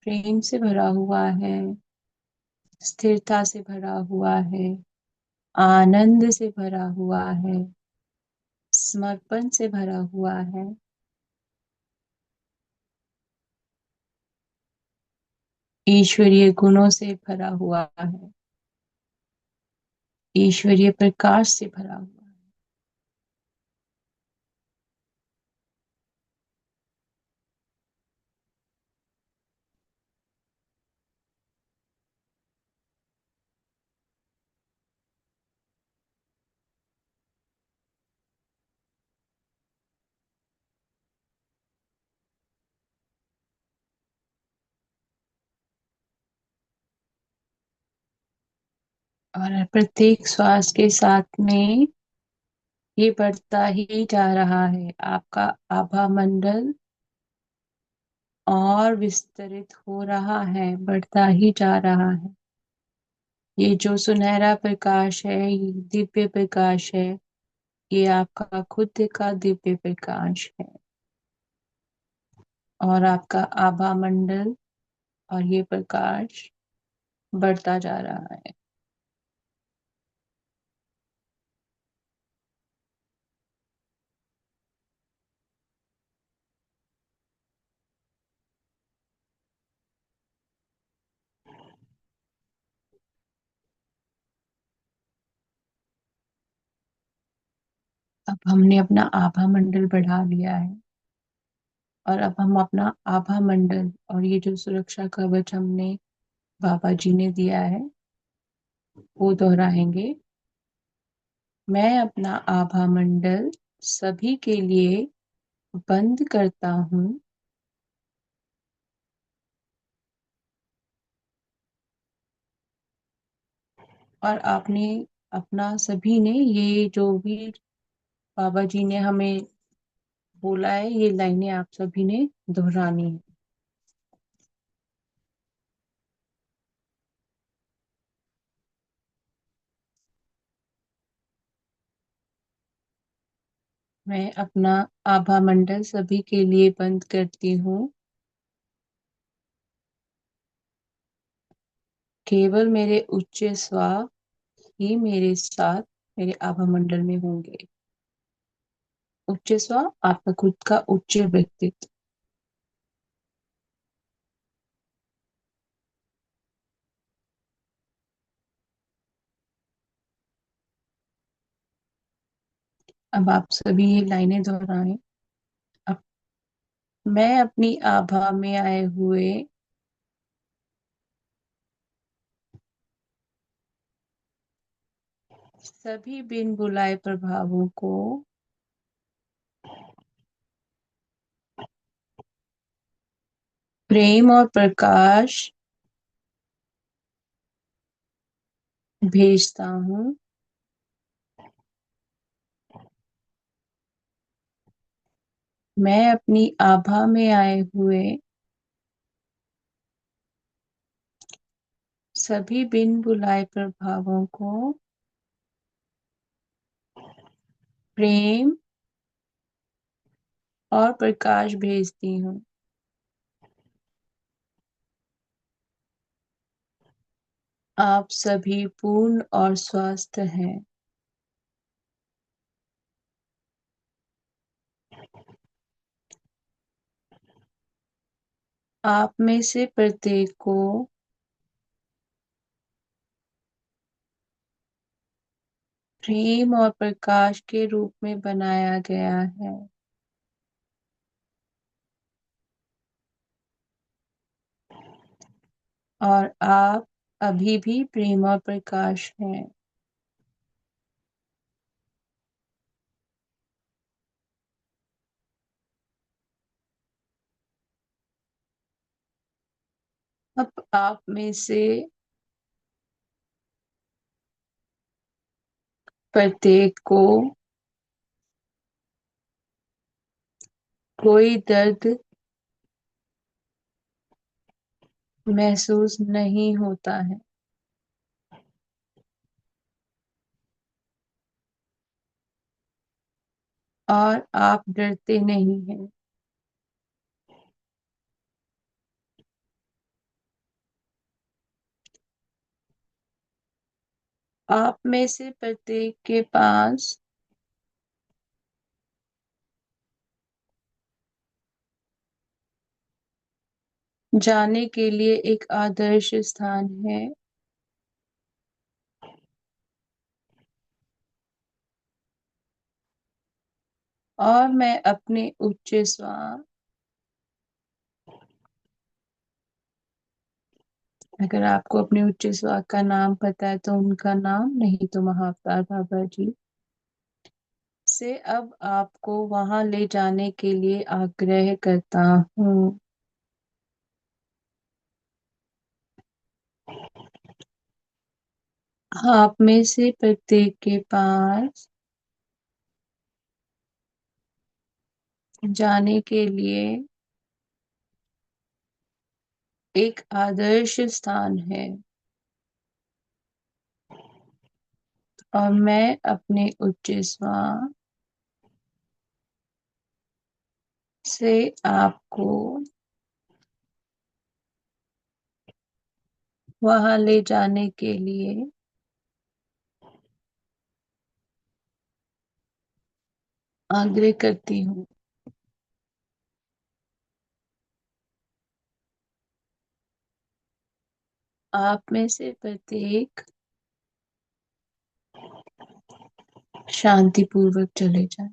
S1: प्रेम से भरा हुआ है, स्थिरता से भरा हुआ है, आनंद से भरा हुआ है, समर्पण से भरा हुआ है। ईश्वरीय गुणों से भरा हुआ है, ईश्वरीय प्रकाश से भरा हुआ है। और प्रत्येक श्वास के साथ में ये बढ़ता ही जा रहा है। आपका आभा मंडल और विस्तरित हो रहा है, बढ़ता ही जा रहा है। ये जो सुनहरा प्रकाश है, ये दिव्य प्रकाश है। ये आपका खुद का दिव्य प्रकाश है। और आपका आभा मंडल और ये प्रकाश बढ़ता जा रहा है। अब हमने अपना आभा मंडल बढ़ा लिया है, और अब हम अपना आभा मंडल और ये जो सुरक्षा कवच हमने बाबा जी ने दिया है वो दोहराएंगे। मैं अपना आभा मंडल सभी के लिए बंद करता हूँ, और आपने अपना सभी ने ये जो भी बाबा जी ने हमें बोला है, ये लाइनें आप सभी ने दोहरानी है। मैं अपना आभा मंडल सभी के लिए बंद करती हूँ। केवल मेरे उच्च स्व ही मेरे साथ मेरे आभा मंडल में होंगे। उच्च स्व आपका खुद का उच्च व्यक्तित्व। अब आप सभी ये लाइनें दोहराएं। अब मैं अपनी आभा में आए हुए सभी बिन बुलाए प्रभावों को प्रेम और प्रकाश भेजता हूँ। मैं अपनी आभा में आए हुए सभी बिन बुलाए प्रभावों को प्रेम और प्रकाश भेजती हूँ। आप सभी पूर्ण और स्वस्थ हैं। आप में से प्रत्येक को प्रेम और प्रकाश के रूप में बनाया गया है, और आप अभी भी प्रेम और प्रकाश हैं। अब आप में से प्रत्येक को कोई दर्द महसूस नहीं होता है और आप डरते नहीं हैं। आप में से प्रत्येक के पास जाने के लिए एक आदर्श स्थान है और मैं अपने उच्च श्वास, अगर आपको अपने उच्च श्वास का नाम पता है तो उनका नाम, नहीं तो महाअवतार बाबा जी से अब आपको वहां ले जाने के लिए आग्रह करता हूँ। आप में से प्रत्येक के पास जाने के लिए एक आदर्श स्थान है और मैं अपने उच्च श्वास से आपको वहां ले जाने के लिए आग्रह करती हूँ। आप में से प्रत्येक शांति पूर्वक चले जाए।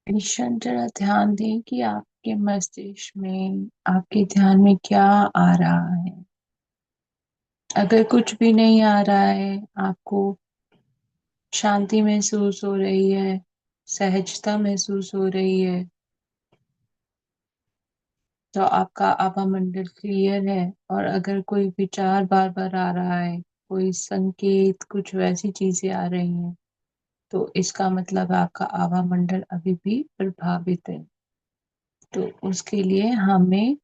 S1: ईश्वर जरा ध्यान दें कि आपके मस्तिष्क में, आपके ध्यान में क्या आ रहा है। अगर कुछ भी नहीं आ रहा है, आपको शांति महसूस हो रही है, सहजता महसूस हो रही है, तो आपका आभा मंडल क्लियर है। और अगर कोई विचार बार बार आ रहा है, कोई संकेत, कुछ वैसी चीजें आ रही हैं, तो इसका मतलब आपका आभा मंडल अभी भी प्रभावित है। तो उसके लिए हमें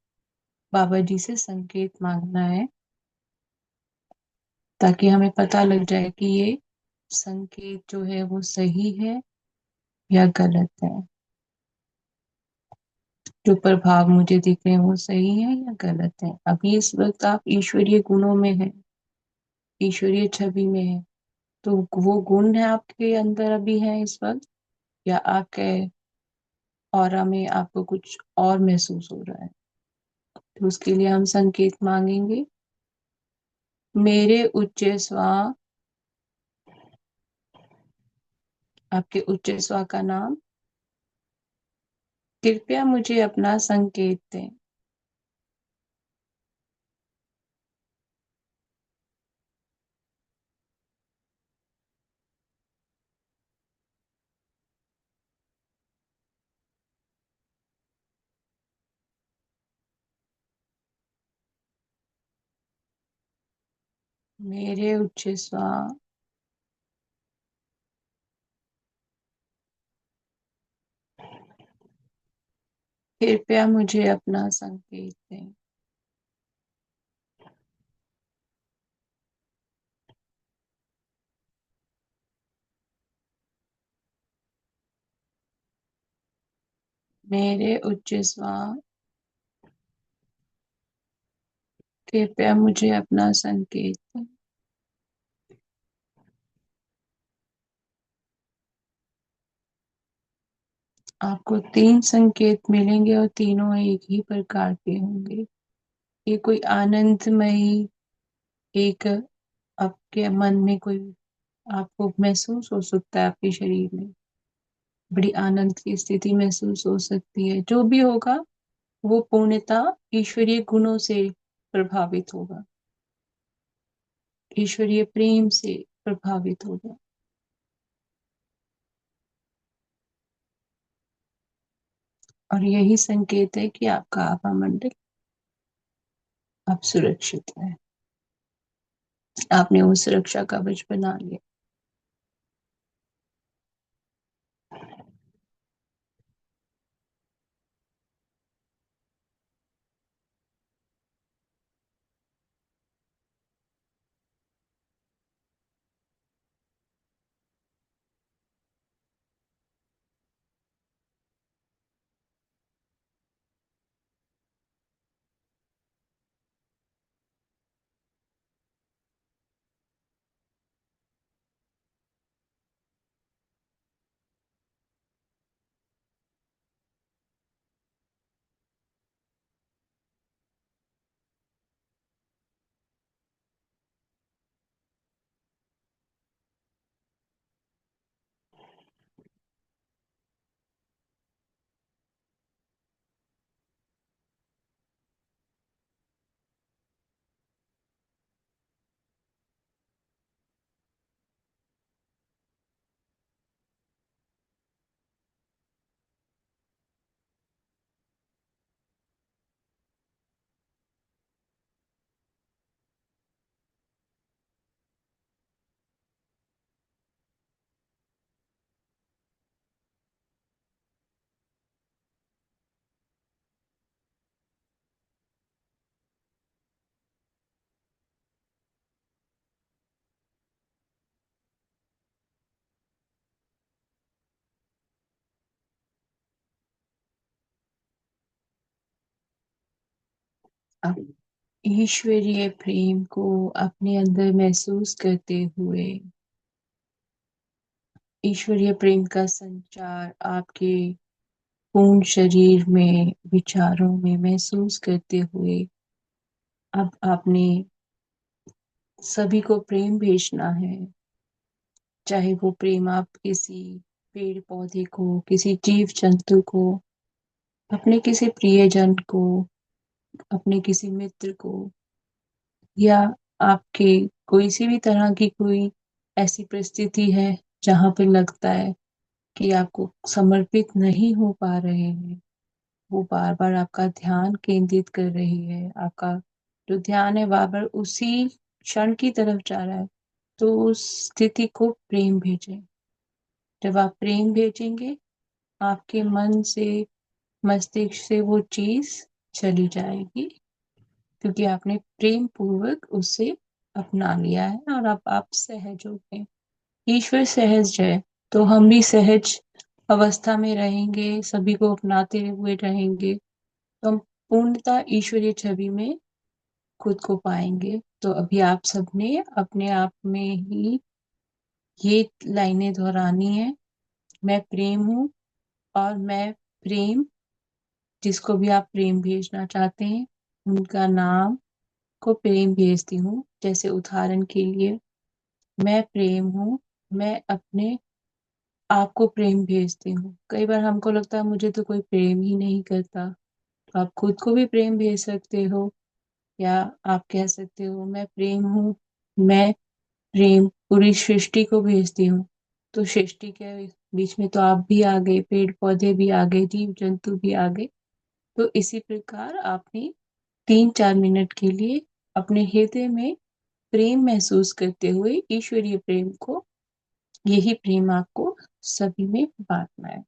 S1: बाबा जी से संकेत मांगना है, ताकि हमें पता लग जाए कि ये संकेत जो है वो सही है या गलत है। जो प्रभाव मुझे दिख रहे हैं वो सही है या गलत है। अभी इस वक्त आप ईश्वरीय गुणों में है, ईश्वरीय छवि में है, तो वो गुण है आपके अंदर अभी है इस वक्त, या आपके ऑरा में आपको कुछ और महसूस हो रहा है। तो उसके लिए हम संकेत मांगेंगे। मेरे उच्च स्वा, आपके उच्च स्वा का नाम, कृपया मुझे अपना संकेत दें। मेरे उच्च स्वा कृपया मुझे अपना संकेत दें। मेरे उच्च स्वाम, कृपया मुझे अपना संकेत दें। आपको 3 संकेत मिलेंगे और तीनों एक ही प्रकार के होंगे। ये कोई आनंदमयी एक आपके मन में कोई आपको महसूस हो सकता है, आपके शरीर में बड़ी आनंद की स्थिति महसूस हो सकती है। जो भी होगा वो पूर्णतः ईश्वरीय गुणों से प्रभावित होगा, ईश्वरीय प्रेम से प्रभावित होगा। और यही संकेत है कि आपका आभा मंडल अब सुरक्षित है। आपने वो सुरक्षा कवच बना लिया। अब ईश्वरीय प्रेम को अपने अंदर महसूस करते हुए ईश्वरीय प्रेम का संचार आपके पूर्ण शरीर में, विचारों में महसूस करते हुए अब आपने सभी को प्रेम भेजना है। चाहे वो प्रेम आप किसी पेड़ पौधे को, किसी जीव जंतु को, अपने किसी प्रियजन को, अपने किसी मित्र को, या आपके कोई सी भी तरह की कोई ऐसी परिस्थिति है जहां पे लगता है कि आपको समर्पित नहीं हो पा रहे हैं, वो बार बार आपका ध्यान केंद्रित कर रही है, आपका जो ध्यान है बार बार उसी क्षण की तरफ जा रहा है, तो उस स्थिति को प्रेम भेजें। जब आप प्रेम भेजेंगे, आपके मन से, मस्तिष्क से वो चीज चली जाएगी, क्योंकि आपने प्रेम पूर्वक उसे अपना लिया है और अब आप सहज हो गए। ईश्वर सहज है, तो हम भी सहज अवस्था में रहेंगे, सभी को अपनाते हुए रहेंगे, तो हम पूर्णतः ईश्वरीय छवि में खुद को पाएंगे। तो अभी आप सबने अपने आप में ही ये लाइनें दोहरानी है। मैं प्रेम हूँ और मैं प्रेम, जिसको भी आप प्रेम भेजना चाहते हैं उनका नाम को प्रेम भेजती हूँ। जैसे उदाहरण के लिए, मैं प्रेम हूँ, मैं अपने आप को प्रेम भेजती हूँ। कई बार हमको लगता है मुझे तो कोई प्रेम ही नहीं करता, तो आप खुद को भी प्रेम भेज सकते हो, या आप कह सकते हो मैं प्रेम हूँ, मैं प्रेम पूरी सृष्टि को भेजती हूँ। तो सृष्टि के बीच में तो आप भी आ गए, पेड़ पौधे भी आ गए, जीव जंतु भी आ गए। तो इसी प्रकार आपने 3-4 मिनट के लिए अपने हृदय में प्रेम महसूस करते हुए ईश्वरीय प्रेम को, यही प्रेम आपको सभी में बांटना है।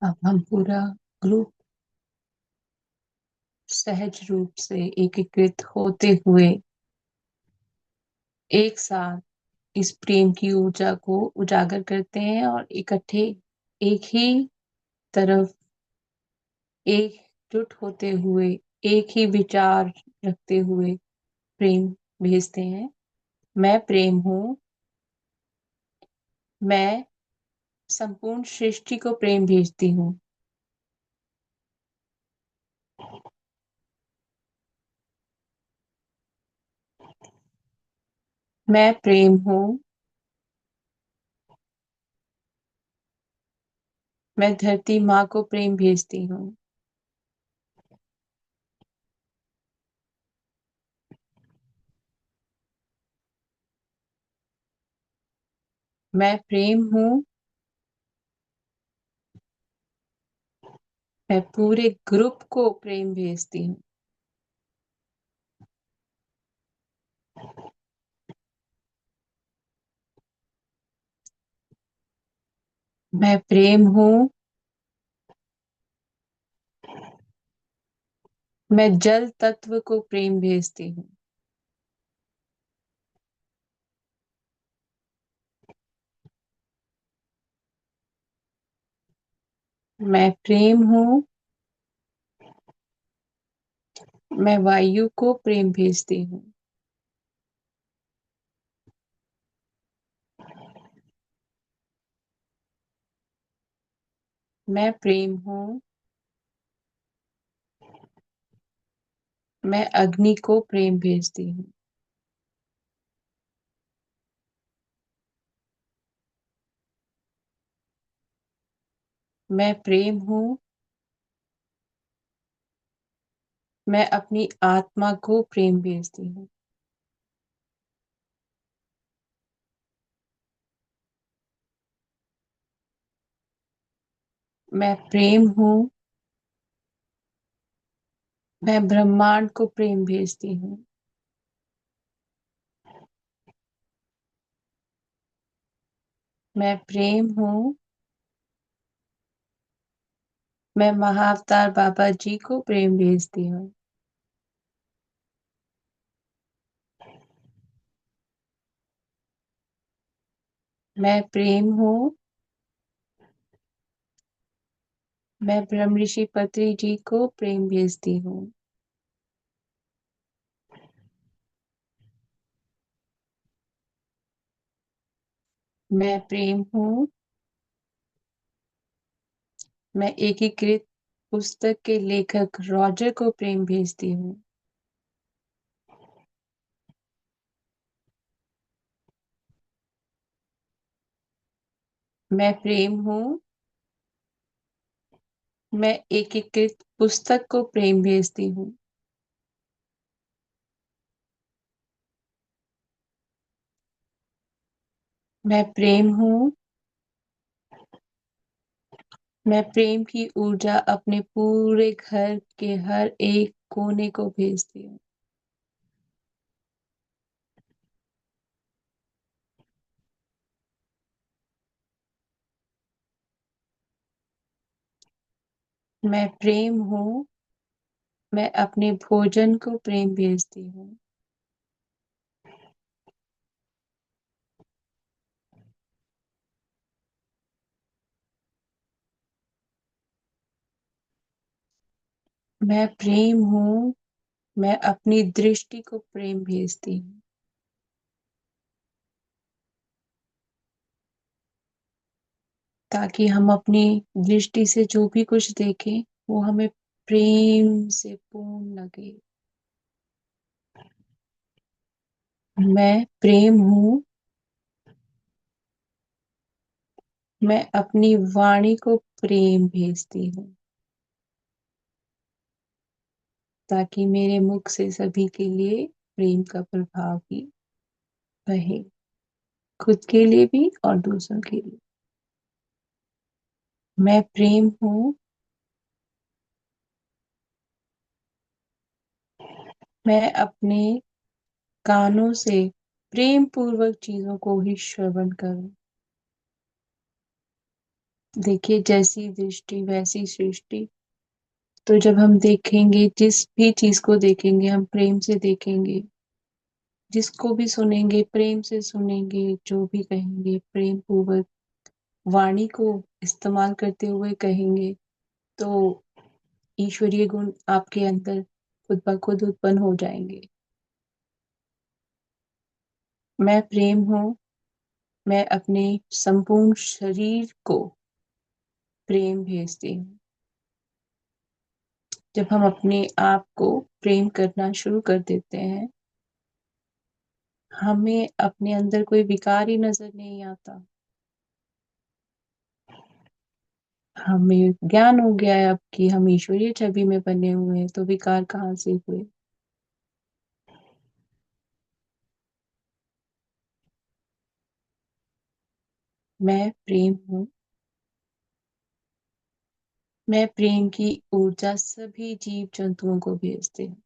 S1: अब हम पूरा ग्रुप सहज रूप से एकीकृत होते हुए एक साथ इस प्रेम की ऊर्जा को उजागर करते हैं और इकट्ठे एक ही तरफ एकजुट होते हुए एक ही विचार रखते हुए प्रेम भेजते हैं। मैं प्रेम हूँ। मैं संपूर्ण सृष्टि को प्रेम भेजती हूँ। मैं प्रेम हूँ। मैं धरती माँ को प्रेम भेजती हूँ। मैं प्रेम हूँ। मैं पूरे ग्रुप को प्रेम भेजती हूँ। मैं प्रेम हूँ। मैं जल तत्व को प्रेम भेजती हूँ। मैं प्रेम हूँ। मैं वायु को प्रेम भेजती हूँ। मैं प्रेम हूँ। मैं अग्नि को प्रेम भेजती हूँ। मैं प्रेम हूँ। मैं अपनी आत्मा को प्रेम भेजती हूँ। मैं प्रेम हूँ। मैं ब्रह्मांड को प्रेम भेजती हूँ। मैं प्रेम हूँ। मैं महाअवतार बाबा जी को प्रेम भेजती हूँ। मैं प्रेम हूँ। मैं ब्रह्म ऋषि पत्री जी को प्रेम भेजती हूँ। मैं प्रेम हूँ। मैं एकीकृत पुस्तक के लेखक रॉजर को प्रेम भेजती हूँ। मैं प्रेम हूँ। मैं एकीकृत पुस्तक को प्रेम भेजती हूँ। मैं प्रेम हूँ। मैं प्रेम की ऊर्जा अपने पूरे घर के हर एक कोने को भेजती हूँ। मैं प्रेम हूँ। मैं अपने भोजन को प्रेम भेजती हूँ। मैं प्रेम हूँ। मैं अपनी दृष्टि को प्रेम भेजती हूँ। ताकि हम अपनी दृष्टि से जो भी कुछ देखें वो हमें प्रेम से पूर्ण लगे। मैं प्रेम हूँ। मैं अपनी वाणी को प्रेम भेजती हूँ ताकि मेरे मुख से सभी के लिए प्रेम का प्रभाव भी बहे, खुद के लिए भी और दूसरों के लिए। मैं प्रेम हूँ। मैं अपने कानों से प्रेम पूर्वक चीजों को ही श्रवण करूं। देखिए, जैसी दृष्टि वैसी सृष्टि। तो जब हम देखेंगे, जिस भी चीज को देखेंगे हम प्रेम से देखेंगे, जिसको भी सुनेंगे प्रेम से सुनेंगे, जो भी कहेंगे प्रेम पूर्वक वाणी को इस्तेमाल करते हुए कहेंगे, तो ईश्वरीय गुण आपके अंदर खुद ब खुद उत्पन्न हो जाएंगे। मैं प्रेम हूँ। मैं अपने संपूर्ण शरीर को प्रेम भेजती हूँ। जब हम अपने आप को प्रेम करना शुरू कर देते हैं, हमें अपने अंदर कोई विकार ही नजर नहीं आता। हमें ज्ञान हो गया है अब कि हम ईश्वरीय छवि में बने हुए हैं, तो विकार कहाँ से हुए। मैं प्रेम हूँ। मैं प्रेम की ऊर्जा सभी जीव जंतुओं को भेजती हूँ।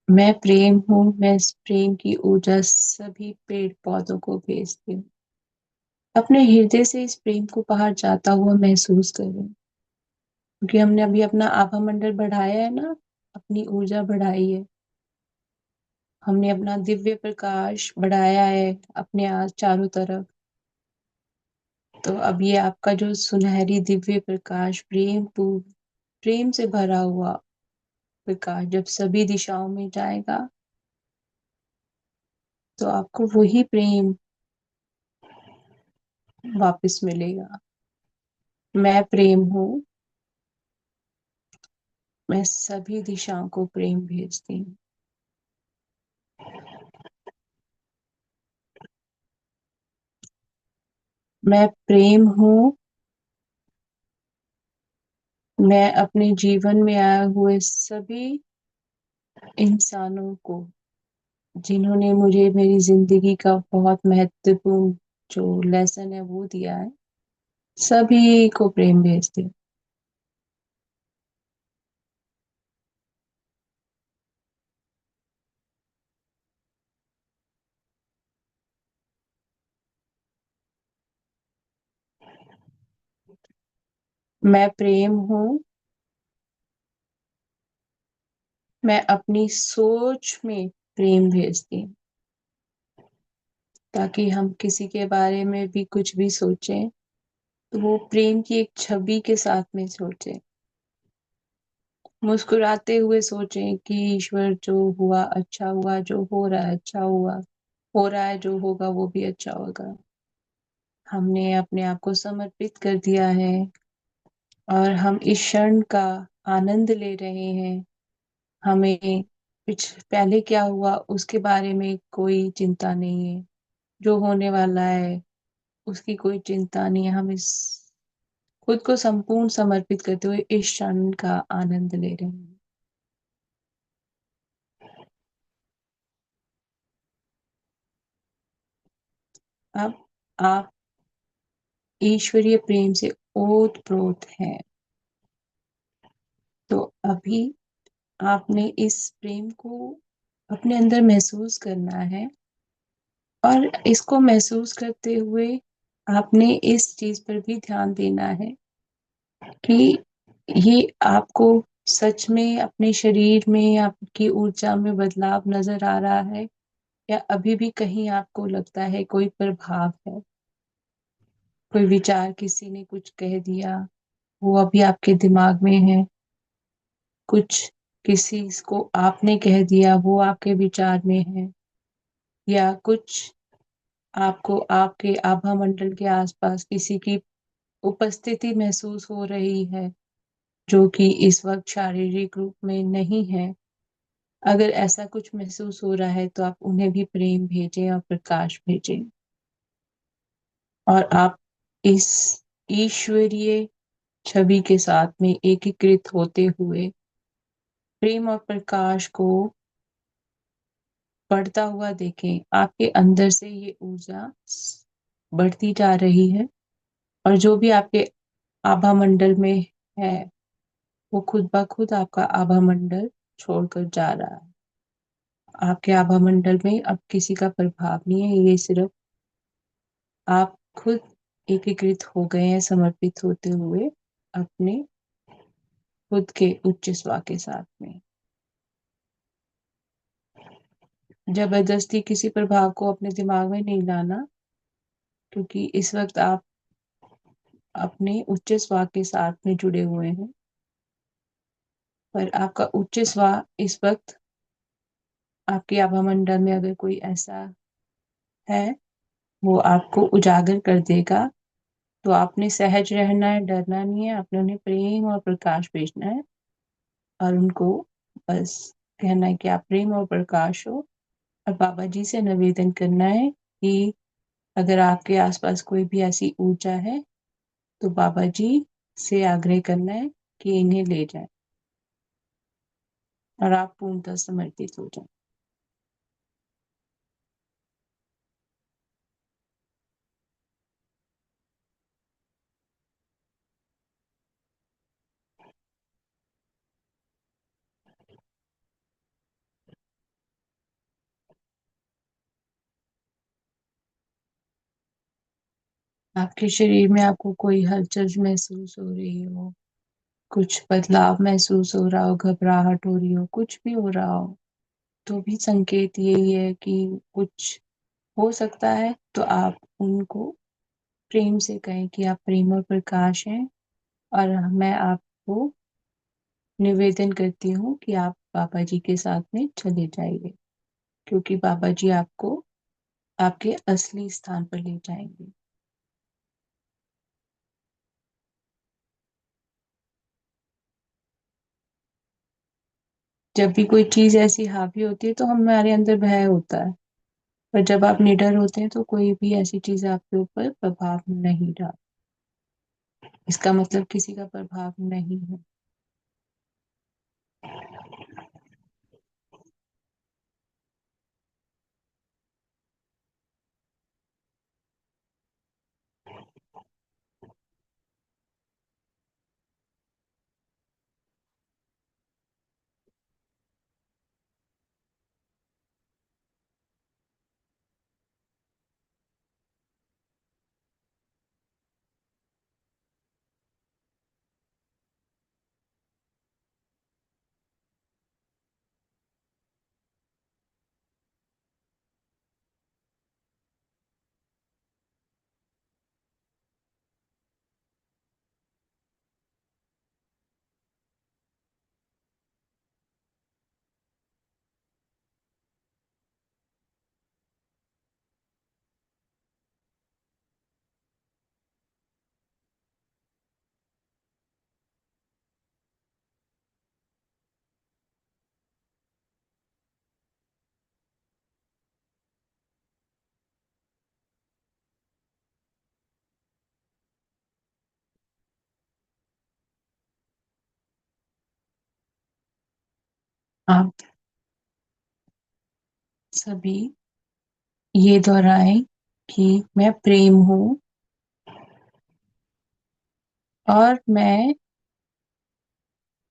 S1: मैं प्रेम हूँ। मैं इस प्रेम की ऊर्जा सभी पेड़ पौधों को भेजती हूँ। अपने हृदय से इस प्रेम को बाहर जाता हुआ महसूस करें, क्योंकि हमने अभी अपना आभा मंडल बढ़ाया है ना, अपनी ऊर्जा बढ़ाई है। हमने अपना दिव्य प्रकाश बढ़ाया है अपने आज चारों तरफ। तो अब ये आपका जो सुनहरी दिव्य प्रकाश, प्रेम से भरा हुआ प्रकाश जब सभी दिशाओं में जाएगा, तो आपको वही प्रेम वापस मिलेगा। मैं प्रेम हूँ। मैं सभी दिशाओं को प्रेम भेजती हूँ। मैं प्रेम हूँ। मैं अपने जीवन में आए हुए सभी इंसानों को, जिन्होंने मुझे मेरी जिंदगी का बहुत महत्वपूर्ण जो लेसन है वो दिया है, सभी को प्रेम भेजती हूँ। मैं प्रेम हूँ। मैं अपनी सोच में प्रेम भेजती हूँ, ताकि हम किसी के बारे में भी कुछ भी सोचें तो वो प्रेम की एक छवि के साथ में सोचें। मुस्कुराते हुए सोचें कि ईश्वर, जो हुआ अच्छा हुआ, जो हो रहा है अच्छा हुआ, हो रहा है जो होगा वो भी अच्छा होगा। हमने अपने आप को समर्पित कर दिया है और हम इस क्षण का आनंद ले रहे हैं। हमें पहले क्या हुआ उसके बारे में कोई चिंता नहीं है। जो होने वाला है उसकी कोई चिंता नहीं है। हम इस खुद को संपूर्ण समर्पित करते हुए इस क्षण का आनंद ले रहे हैं। अब आप ईश्वरीय प्रेम से ओतप्रोत हैं। तो अभी आपने इस प्रेम को अपने अंदर महसूस करना है, और इसको महसूस करते हुए आपने इस चीज पर भी ध्यान देना है कि ये आपको सच में अपने शरीर में आपकी ऊर्जा में बदलाव नजर आ रहा है, या अभी भी कहीं आपको लगता है कोई प्रभाव है, कोई विचार किसी ने कुछ कह दिया, वो अभी आपके दिमाग में है। कुछ किसी को आपने कह दिया, वो आपके विचार में है। या कुछ आपको आपके आभा मंडल के आसपास किसी की उपस्थिति महसूस हो रही है, जो कि इस वक्त शारीरिक रूप में नहीं है। अगर ऐसा कुछ महसूस हो रहा है तो आप उन्हें भी प्रेम भेजें और प्रकाश भेजें, और आप इस ईश्वरीय छवि के साथ में एकीकृत होते हुए प्रेम और प्रकाश को बढ़ता हुआ देखें। आपके अंदर से ये ऊर्जा बढ़ती जा रही है, और जो भी आपके आभा मंडल में है वो खुद ब खुद आपका आभा मंडल छोड़कर जा रहा है। आपके आभा मंडल में अब किसी का प्रभाव नहीं है, ये सिर्फ आप खुद एकीकृत हो गए हैं, समर्पित होते हुए अपने खुद के उच्च स्वा के साथ में। जबरदस्ती किसी प्रभाव को अपने दिमाग में नहीं लाना, क्योंकि इस वक्त आप अपने उच्च स्वा के साथ में जुड़े हुए हैं। पर आपका उच्च स्वा इस वक्त आपके आभा मंडल में अगर कोई ऐसा है, वो आपको उजागर कर देगा। तो आपने सहज रहना है, डरना नहीं है, आपने उन्हें प्रेम और प्रकाश भेजना है और उनको बस कहना है कि आप प्रेम और प्रकाश हो। और बाबा जी से निवेदन करना है कि अगर आपके आसपास कोई भी ऐसी ऊर्जा है तो बाबा जी से आग्रह करना है कि इन्हें ले जाएं और आप पूर्णतः समर्पित हो जाएं। आपके शरीर में आपको कोई हलचल महसूस हो रही हो, कुछ बदलाव महसूस हो रहा हो, घबराहट हो रही हो, कुछ भी हो रहा हो, तो भी संकेत यही है कि कुछ हो सकता है। तो आप उनको प्रेम से कहें कि आप प्रेम और प्रकाश हैं और मैं आपको निवेदन करती हूँ कि आप बाबा जी के साथ में चले जाइए, क्योंकि बाबा जी आपको आपके असली स्थान पर ले जाएंगे। जब भी कोई चीज ऐसी हावी होती है तो हमारे अंदर भय होता है, पर जब आप निडर होते हैं तो कोई भी ऐसी चीज आपके ऊपर प्रभाव नहीं डाल। इसका मतलब किसी का प्रभाव नहीं है। आप सभी ये दोहराएं कि मैं प्रेम हूँ और मैं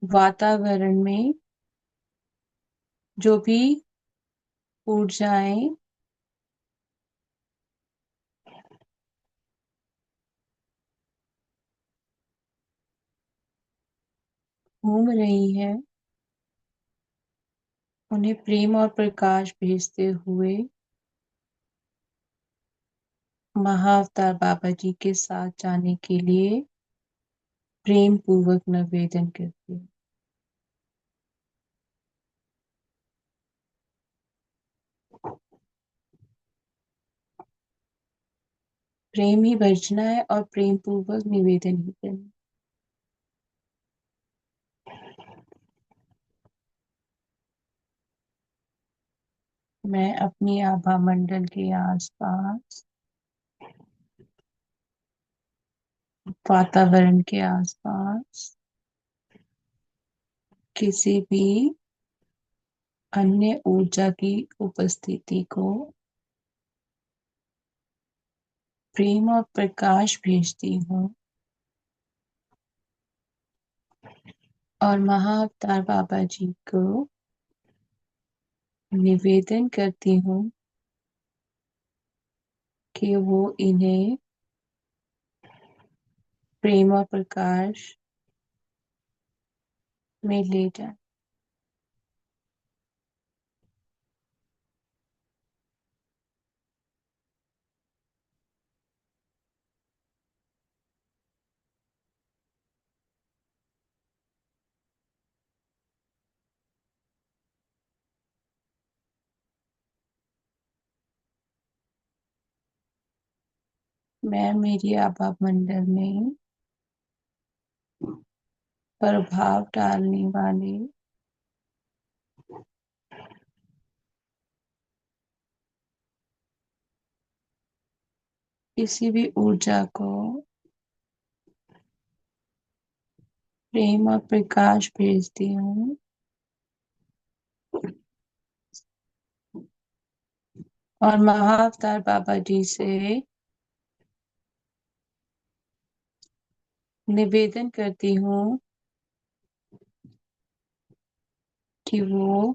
S1: वातावरण में जो भी ऊर्जाएं घूम रही हैं, उन्हें प्रेम और प्रकाश भेजते हुए महाअवतार बाबा जी के साथ जाने के लिए प्रेम पूर्वक निवेदन करती हूँ। प्रेम ही भजना है और प्रेम पूर्वक निवेदन ही करना। मैं अपनी आभा मंडल के आसपास, वातावरण के आसपास किसी भी अन्य ऊर्जा की उपस्थिति को प्रेम और प्रकाश भेजती हूँ और महाअवतार बाबा जी को निवेदन करती हूँ कि वो इन्हें प्रेम और प्रकाश में ले जाए। मैं मेरी आभा मंडल में प्रभाव डालने वाले किसी भी ऊर्जा को प्रेम और प्रकाश भेजती हूँ और महाअवतार बाबा जी से निवेदन करती हूँ कि वो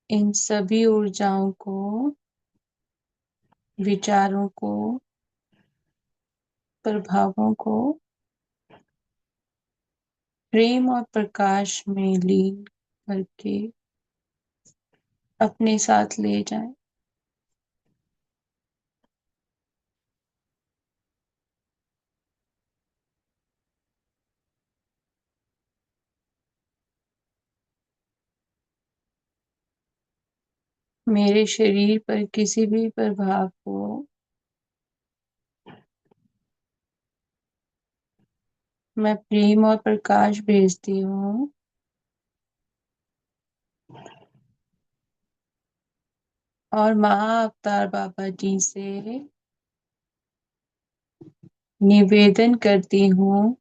S1: इन सभी ऊर्जाओं को, विचारों को, प्रभावों को प्रेम और प्रकाश में लीन करके अपने साथ ले जाएं। मेरे शरीर पर किसी भी प्रभाव को मैं प्रेम और प्रकाश भेजती हूँ और महाअवतार बाबा जी से निवेदन करती हूँ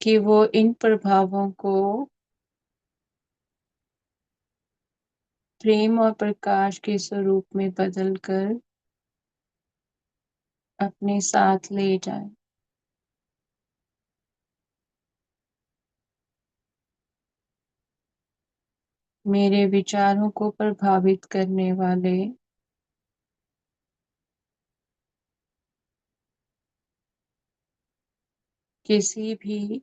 S1: कि वो इन प्रभावों को प्रेम और प्रकाश के स्वरूप में बदलकर अपने साथ ले जाएं। मेरे विचारों को प्रभावित करने वाले किसी भी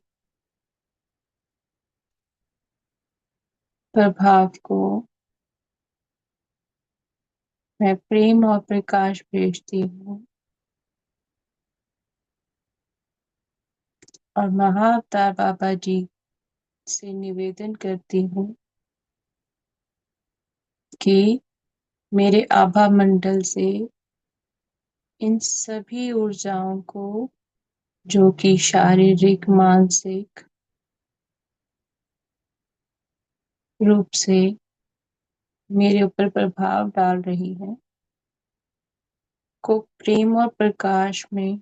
S1: प्रभाव को मैं प्रेम और प्रकाश भेजती हूँ और महाअवतार बाबा जी से निवेदन करती हूँ कि मेरे आभा मंडल से इन सभी ऊर्जाओं को, जो कि शारीरिक, मानसिक रूप से मेरे ऊपर प्रभाव डाल रही है, को प्रेम और प्रकाश में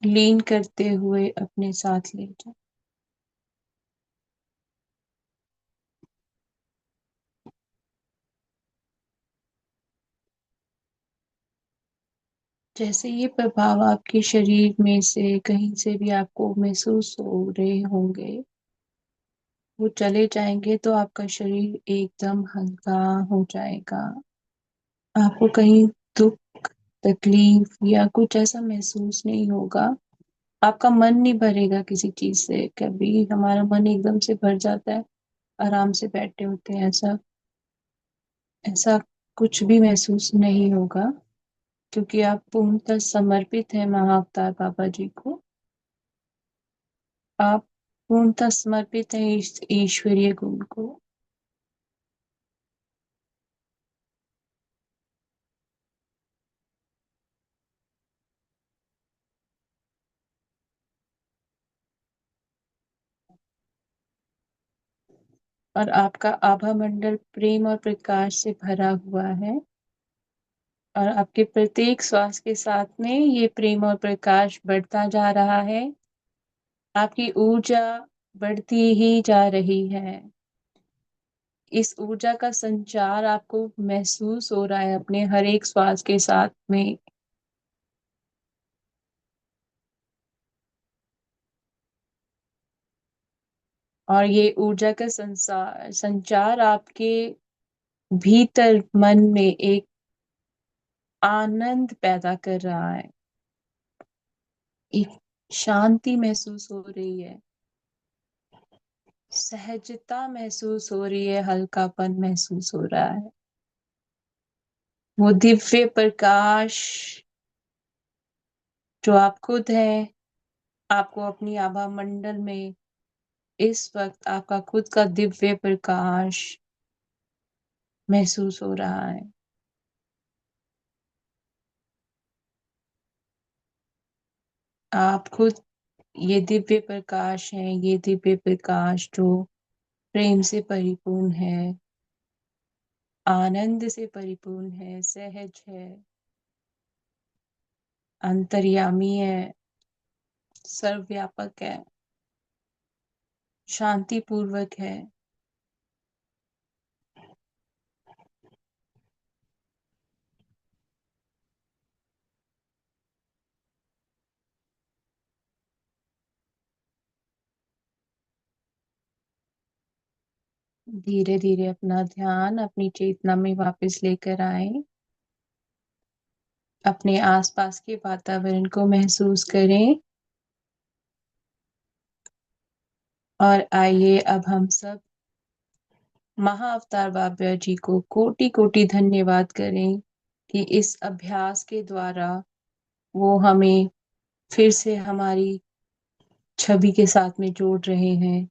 S1: लीन करते हुए अपने साथ ले जाए। जैसे ये प्रभाव आपके शरीर में से कहीं से भी आपको महसूस हो रहे होंगे, वो चले जाएंगे तो आपका शरीर एकदम हल्का हो जाएगा। आपको कहीं दुख, तकलीफ या कुछ ऐसा महसूस नहीं होगा। आपका मन नहीं भरेगा किसी चीज से। कभी हमारा मन एकदम से भर जाता है, आराम से बैठे होते हैं, ऐसा ऐसा कुछ भी महसूस नहीं होगा, क्योंकि आप पूर्णतः समर्पित हैं महाअवतार बाबा जी को। आप पूर्णतः समर्पित हैं इस ईश्वरीय गुण को। और आपका आभा मंडल प्रेम और प्रकाश से भरा हुआ है और आपके प्रत्येक श्वास के साथ में ये प्रेम और प्रकाश बढ़ता जा रहा है। आपकी ऊर्जा बढ़ती ही जा रही है। इस ऊर्जा का संचार आपको महसूस हो रहा है अपने हर एक श्वास के साथ में। और ये ऊर्जा का संसार संचार आपके भीतर मन में एक आनंद पैदा कर रहा है, एक शांति महसूस हो रही है, सहजता महसूस हो रही है, हल्कापन महसूस हो रहा है। वो दिव्य प्रकाश जो आप खुद है, आपको अपनी आभा मंडल में इस वक्त आपका खुद का दिव्य प्रकाश महसूस हो रहा है। आप खुद ये दिव्य प्रकाश है, ये दिव्य प्रकाश जो प्रेम से परिपूर्ण है, आनंद से परिपूर्ण है, सहज है, अंतर्यामी है, सर्वव्यापक है, शांतिपूर्वक है। धीरे धीरे अपना ध्यान अपनी चेतना में वापस लेकर आए। अपने आसपास के वातावरण को महसूस करें और आइए अब हम सब महाअवतार बाबा जी को कोटि कोटि धन्यवाद करें कि इस अभ्यास के द्वारा वो हमें फिर से हमारी छवि के साथ में जोड़ रहे हैं,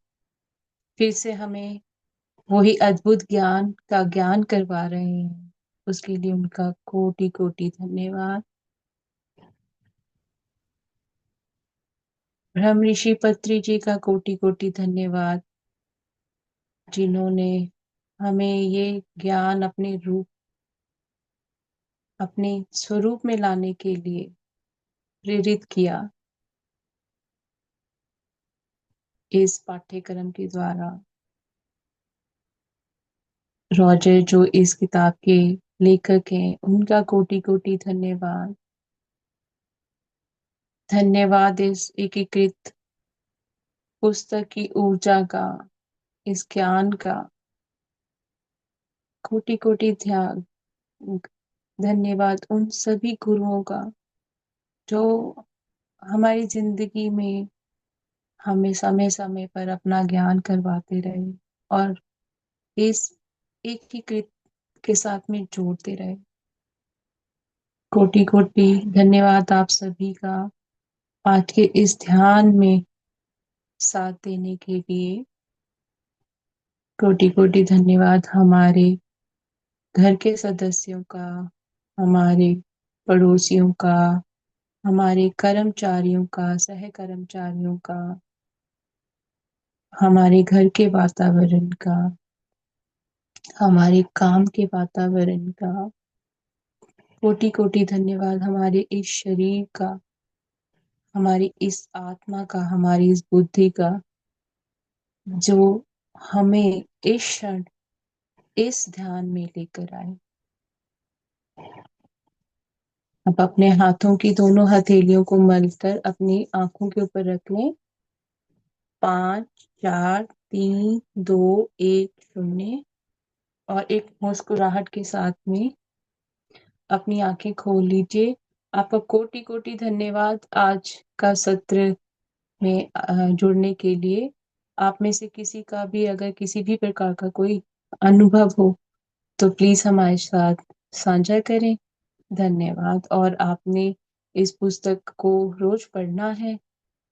S1: फिर से हमें वही अद्भुत ज्ञान का ज्ञान करवा रहे हैं। उसके लिए उनका कोटि कोटि धन्यवाद। ब्रह्म ऋषि पत्री जी का कोटि कोटि धन्यवाद, जिन्होंने हमें ये ज्ञान अपने रूप अपने स्वरूप में लाने के लिए प्रेरित किया इस पाठ्यक्रम के द्वारा। रॉजर जो इस किताब के लेखक हैं, उनका कोटि कोटि धन्यवाद। धन्यवाद इस एकीकृत पुस्तक की ऊर्जा का, इस ज्ञान का। कोटि कोटि ध्यान धन्यवाद उन सभी गुरुओं का जो हमारी जिंदगी में हमें समय समय पर अपना ज्ञान करवाते रहे और इस एकीकृत के साथ में जोड़ते रहे। कोटि कोटि धन्यवाद आप सभी का आज के इस ध्यान में साथ देने के लिए। कोटि कोटि धन्यवाद हमारे घर के सदस्यों का, हमारे पड़ोसियों का, हमारे कर्मचारियों का, सह कर्मचारियों का, हमारे घर के वातावरण का, हमारे काम के वातावरण का। कोटि कोटि धन्यवाद हमारे इस शरीर का, हमारी इस आत्मा का, हमारी इस बुद्धि का, जो हमें इस क्षण इस ध्यान में लेकर आए। अब अपने हाथों की दोनों हथेलियों को मलकर अपनी आंखों के ऊपर रख लें। 5 4 3 2 1 0 और एक मुस्कुराहट के साथ में अपनी आंखें खोल लीजिए। आपका कोटि कोटि धन्यवाद आज का सत्र में जुड़ने के लिए। आप में से किसी का भी अगर किसी भी प्रकार का कोई अनुभव हो तो प्लीज हमारे साथ साझा करें। धन्यवाद। और आपने इस पुस्तक को रोज पढ़ना है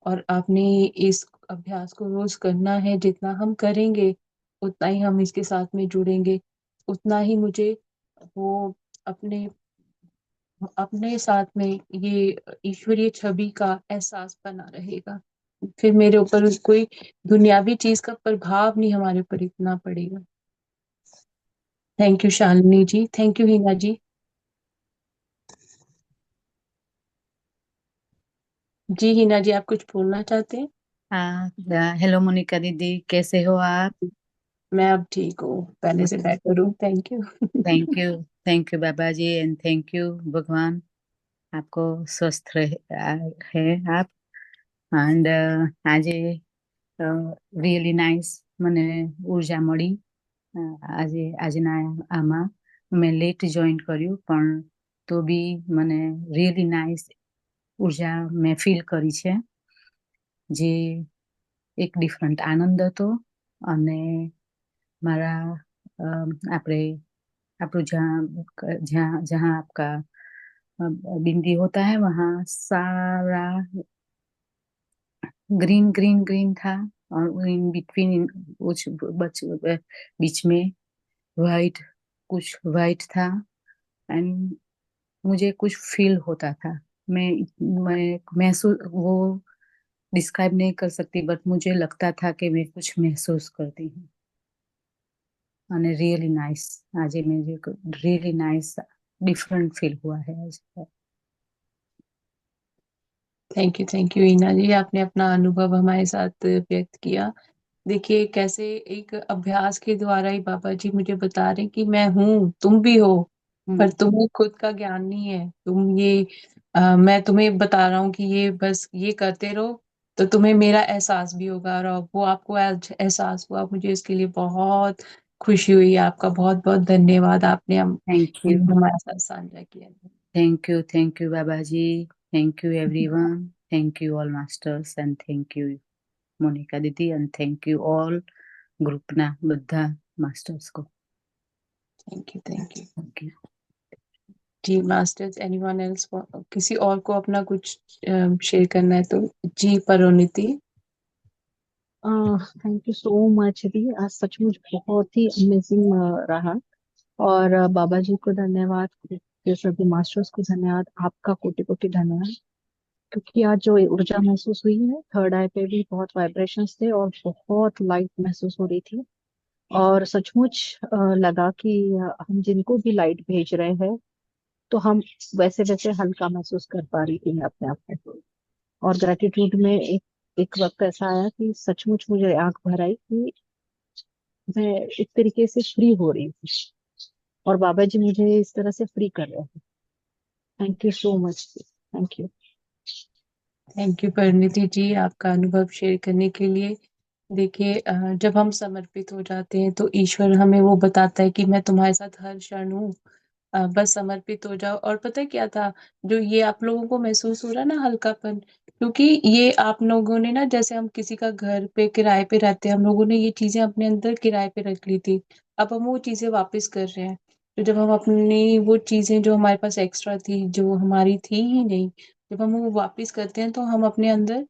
S1: और आपने इस अभ्यास को रोज करना है। जितना हम करेंगे उतना ही हम इसके साथ में जुड़ेंगे, उतना ही मुझे वो अपने अपने साथ में ये ईश्वरीय छवि का एहसास बना रहेगा। फिर मेरे ऊपर कोई दुनियावी चीज का प्रभाव नहीं हमारे ऊपर इतना पड़ेगा। Thank you Shalini ji, thank you Hina ji. जी हिना जी, आप कुछ बोलना चाहते हैं?
S2: हाँ। हेलो मोनिका दीदी, कैसे हो आप?
S1: मैं अब ठीक हूँ, पहले से बेटर हूँ, thank you.
S2: Thank you Baba ji, and thank you भगवान, आपको स्वस्थ रहे है आप। एंड आज રિયલી નાઇસ મને ઉર્જા મળી. આજના આમાં મેં લેટ જોઈન કર્યું, પણ તો બી મને રિયલી નાઇસ ઉર્જા મેં ફીલ કરી છે, જે એક ડિફરન્ટ આનંદ હતો. અને મારા આપણે આપણું जहाँ आपका बिंदी होता है वहाँ सारा ग्रीन ग्रीन ग्रीन था, और इन बिटवीन कुछ बीच में वाइट, कुछ वाइट था। एंड मुझे कुछ फील होता था। मैं महसूस वो डिस्क्राइब नहीं कर सकती, बट मुझे लगता था कि मैं कुछ महसूस करती हूँ। અને रियली नाइस આજે मुझे रियली नाइस डिफरेंट फील हुआ है आज।
S1: थैंक यू ईना जी, आपने अपना अनुभव हमारे साथ व्यक्त किया। देखिए कैसे एक अभ्यास के द्वारा ही बाबा जी मुझे बता रहे हैं कि मैं हूँ, तुम भी हो, पर तुम्हें खुद का ज्ञान नहीं है। तुम ये मैं तुम्हें बता रहा हूँ कि ये बस ये करते रहो तो तुम्हें मेरा एहसास भी होगा, और वो आपको आज एहसास हुआ। मुझे इसके लिए बहुत खुशी हुई। आपका बहुत बहुत धन्यवाद, आपने
S2: थैंक यू,
S1: हमारे साथ साझा किया।
S2: Thank you Baba ji, thank you everyone, thank you all masters, and thank you Monika दीदी, एंड थैंक यू ऑल ग्रुपना બધા मास्टर्स को।
S1: Thank you, thank you.
S2: Thank you.
S1: जी मास्टर्स, एनीवन एल्स, किसी और को अपना कुछ शेयर करना है तो जी Parineeti.
S3: Thank you so much दी, आज सचमुच बहुत ही अमेजिंग रहा। और बाबा जी को धन्यवाद, फिर सभी मास्टर्स को धन्यवाद, आपका कोटि कोटि धन्यवाद। क्योंकि आज जो ऊर्जा महसूस हुई है, थर्ड आई पे भी बहुत वाइब्रेशंस थे और बहुत लाइट महसूस हो रही थी। और सचमुच लगा कि हम जिनको भी लाइट भेज रहे हैं तो हम वैसे वैसे हल्का महसूस कर पा रही थी मैं अपने आप में। और ग्रेटिट्यूड में एक वक्त ऐसा आया कि सचमुच मुझे आंख भर आई कि मैं एक तरीके से फ्री हो रही थी, और बाबा जी मुझे इस तरह से फ्री कर रहे हैं। Thank you so much, thank you.
S1: Thank you Parineeti ji, आपका अनुभव शेयर करने के लिए। देखिए जब हम समर्पित हो जाते हैं तो ईश्वर हमें वो बताता है कि मैं तुम्हारे साथ हर क्षण हूँ, बस समर्पित हो जाओ। और पता है क्या था, जो ये आप लोगों को महसूस हो रहा है ना हल्कापन, क्योंकि ये आप लोगों ने ना, जैसे हम किसी का घर पे किराए पे रहते हैं, हम लोगों ने ये चीजें अपने अंदर किराए पे रख ली थी, अब हम वो चीजें वापस कर रहे हैं। तो जब हम अपनी वो चीजें जो हमारे पास एक्स्ट्रा थी, जो हमारी थी ही नहीं, जब हम वो वापस करते हैं तो हम अपने अंदर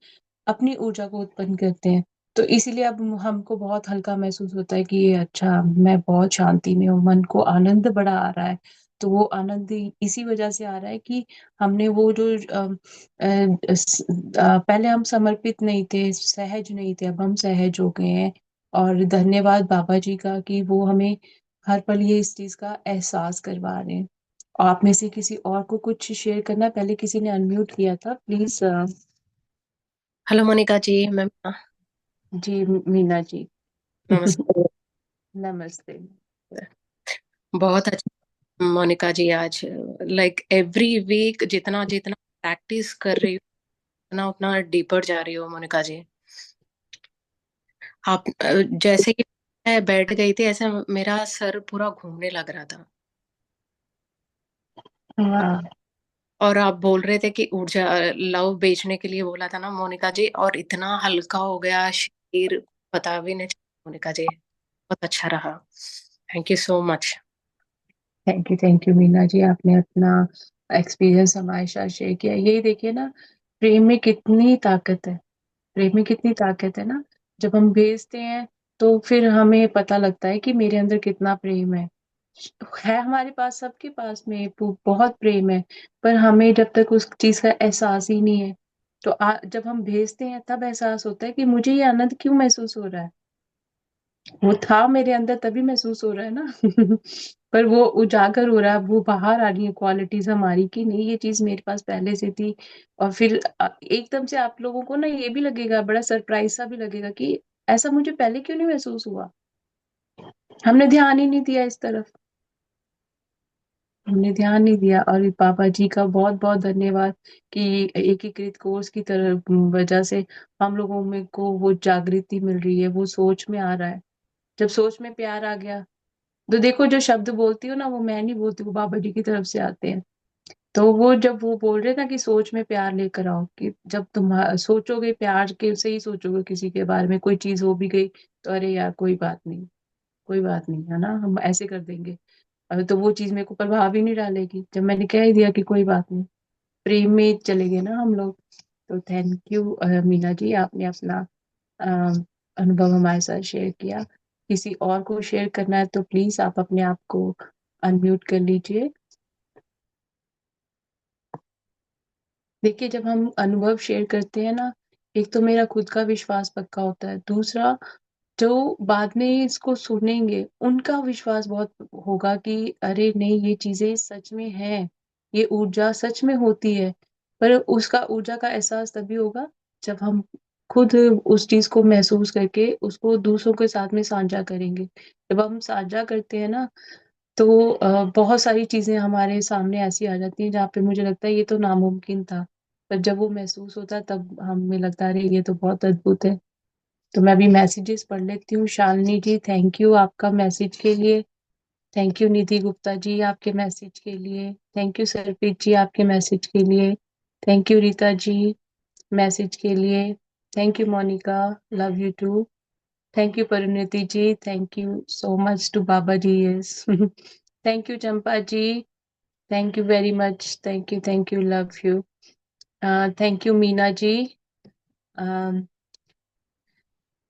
S1: अपनी ऊर्जा को उत्पन्न करते हैं। तो इसीलिए अब हमको बहुत हल्का महसूस होता है कि ये अच्छा, मैं बहुत शांति में हूँ, मन को आनंद बड़ा आ रहा है। तो वो आनंद इसी वजह से आ रहा है कि हमने वो जो पहले हम समर्पित नहीं थे, सहज नहीं थे, अब हम सहज हो गए हैं। और धन्यवाद बाबा जी का कि वो हमें हर पल ये इस चीज का एहसास करवा रहे हैं। और आप में से किसी और को कुछ शेयर करना है? पहले किसी ने अनम्यूट किया था, प्लीज।
S4: हेलो मोनिका जी, मैं
S1: जी मीना जी।
S4: नमस्ते।
S1: नमस्ते।
S4: बहुत अच्छा मोनिका जी, आज लाइक एवरी वीक जितना जितना प्रैक्टिस कर रही हूँ उतना उतना डीपर जा रही हूँ मोनिका जी। आप जैसे ही मैं बैठ गई थी ऐसे मेरा सर पूरा घूमने लग रहा था।
S1: हाँ।
S4: और आप बोल रहे थे कि ऊर्जा लव बेचने के लिए बोला था ना मोनिका जी, और इतना हल्का हो गया शरीर, बता भी नहीं चला मोनिका जी। बहुत अच्छा रहा, thank you so much.
S1: Thank you Meena ji, आपने अपना एक्सपीरियंस हमारे साथ शेयर किया। यही देखिए ना, प्रेम में कितनी ताकत है, प्रेम में कितनी ताकत है ना। जब हम भेजते हैं तो फिर हमें पता लगता है कि मेरे अंदर कितना प्रेम है हमारे पास, सबके पास में बहुत प्रेम है, पर हमें जब तक उस चीज का एहसास ही नहीं है, तो जब हम भेजते हैं तब एहसास होता है कि मुझे ये आनंद क्यों महसूस हो रहा है। वो था मेरे अंदर तभी महसूस हो रहा है ना। पर वो उजागर हो रहा है, वो बाहर आ रही है क्वालिटीज हमारी की नहीं, ये चीज मेरे पास पहले से थी। और फिर एकदम से आप लोगों को ना ये भी लगेगा, बड़ा सरप्राइज सा भी लगेगा कि ऐसा मुझे पहले क्यों नहीं महसूस हुआ, हमने ध्यान ही नहीं दिया इस तरफ। हमने ध्यान नहीं दिया। और पापा जी का बहुत बहुत धन्यवाद कि एकीकृत कोर्स की तरह वजह से हम लोगों में को वो जागृति मिल रही है, वो सोच में आ रहा है। जब सोच में प्यार आ गया तो देखो, जो शब्द बोलती हो ना वो मैं नहीं बोलती, वो बाबा जी की तरफ से आते हैं। तो वो जब वो बोल रहे था कि सोच में प्यार लेकर आओ, कि जब तुम सोचोगे प्यार के से ही सोचोगे किसी के बारे में, कोई चीज हो भी गई तो अरे यार कोई बात नहीं, कोई बात नहीं, है ना, हम ऐसे कर देंगे। अब तो वो चीज मेरे को प्रभाव ही नहीं डालेगी जब मैंने कह ही दिया कि कोई बात नहीं, प्रेम में चले गए ना हम लोग। तो थैंक यू मीना जी, आपने अपना अ, अनुभव हमारे साथ शेयर किया। किसी और को शेयर करना है तो प्लीज आप अपने आप को अनम्यूट कर लीजिए। देखिए, जब हम अनुभव शेयर करते हैं ना, एक तो मेरा खुद का विश्वास पक्का होता है, दूसरा जो बाद में इसको सुनेंगे उनका विश्वास बहुत होगा कि अरे नहीं, ये चीजें सच में है, ये ऊर्जा सच में होती है। पर उसका ऊर्जा का एहसास तभी होगा जब हम खुद उस चीज को महसूस करके उसको दूसरों के साथ में साझा करेंगे। जब हम साझा करते हैं ना, तो बहुत सारी चीजें हमारे सामने ऐसी आ जाती हैं जहाँ पे मुझे लगता है ये तो नामुमकिन था, पर जब वो महसूस होता है तब हमें लगता है अरे ये तो बहुत अद्भुत है। तो मैं अभी मैसेजेस पढ़ लेती हूँ। शालिनी जी, थैंक यू आपका मैसेज के लिए। थैंक यू निधि गुप्ता जी आपके मैसेज के लिए। थैंक यू सरप्रीत जी आपके मैसेज के लिए। Thank you Rita ji message के लिए। Thank you Monika, love you too. Thank you Parineeti ji, thank you so much to Baba ji, yes. Thank you Champa ji, thank you very much, thank you, love you. Thank you Meena ji,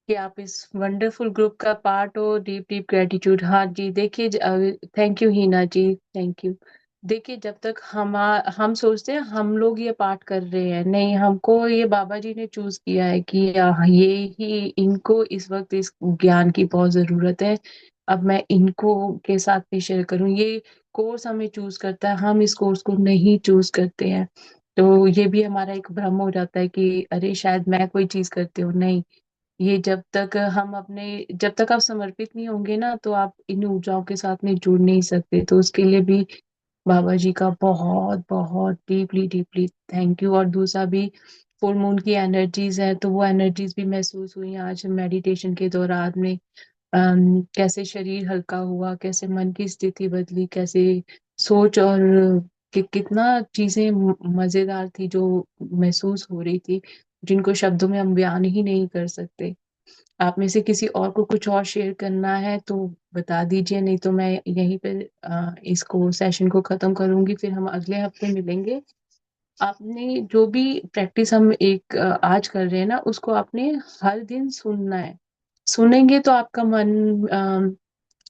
S1: कि आप इस wonderful group का part हो। Deep deep gratitude. हाँ जी, देखिए, thank you Heena ji, thank you. देखिए, जब तक हम सोचते हैं हम लोग ये पार्ट कर रहे हैं, नहीं, हमको ये बाबा जी ने चूज किया है कि ये ही इनको इस वक्त इस ज्ञान की बहुत जरूरत है। अब मैं इनको के साथ में शेयर करूं। ये कोर्स हमें चूज करता है, हम इस कोर्स को नहीं चूज करते हैं। तो ये भी हमारा एक भ्रम हो जाता है कि अरे शायद मैं कोई चीज करती हूँ, नहीं। ये जब तक आप समर्पित नहीं होंगे ना, तो आप इन ऊर्जाओं के साथ में जुड़ नहीं सकते। तो उसके लिए भी बाबा जी का बहुत बहुत डीपली डीपली थैंक यू। और दूसरा भी, फुल मून की एनर्जीज है, तो वो एनर्जीज भी महसूस हुई आज मेडिटेशन के दौरान में। कैसे शरीर हल्का हुआ, कैसे मन की स्थिति बदली, कैसे सोच, और कितना चीजें मजेदार थी जो महसूस हो रही थी, जिनको शब्दों में हम बयान ही नहीं कर सकते। आप में से किसी और को कुछ और शेयर करना है तो बता दीजिए, नहीं तो मैं यहीं पे इसको सेशन को खत्म करूंगी, फिर हम अगले हफ्ते मिलेंगे। आपने जो भी प्रैक्टिस हम एक आज कर रहे हैं ना, उसको आपने हर दिन सुनना है। सुनेंगे तो आपका मन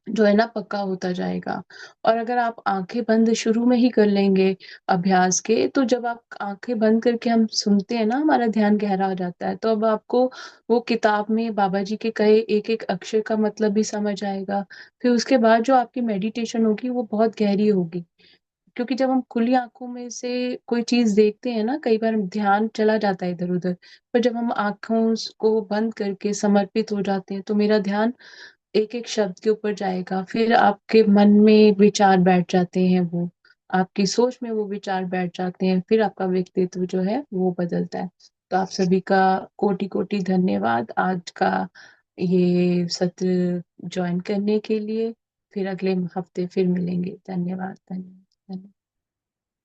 S1: जो है ना पक्का होता जाएगा। और अगर आप आंखें बंद शुरू में ही कर लेंगे अभ्यास के, तो जब आप आंखें बंद करके हम सुनते हैं ना, हमारा ध्यान गहरा हो जाता है, तो अब आपको वो किताब में बाबा जी के कहे एक एक अक्षर का मतलब भी समझ आएगा। फिर उसके बाद जो आपकी मेडिटेशन होगी वो बहुत गहरी होगी। क्योंकि जब हम खुली आंखों में से कोई चीज देखते हैं ना, कई बार ध्यान चला जाता है इधर उधर, पर जब हम आंखों को बंद करके समर्पित हो जाते हैं तो मेरा ध्यान एक एक शब्द के ऊपर जाएगा। फिर आपके मन में विचार बैठ जाते हैं, वो आपकी सोच में वो विचार बैठ जाते हैं, फिर आपका व्यक्तित्व जो है वो बदलता है। तो आप सभी का कोटि कोटि धन्यवाद आज का ये सत्र ज्वाइन करने के लिए। फिर अगले हफ्ते फिर मिलेंगे। धन्यवाद, धन्यवाद, धन्यवाद।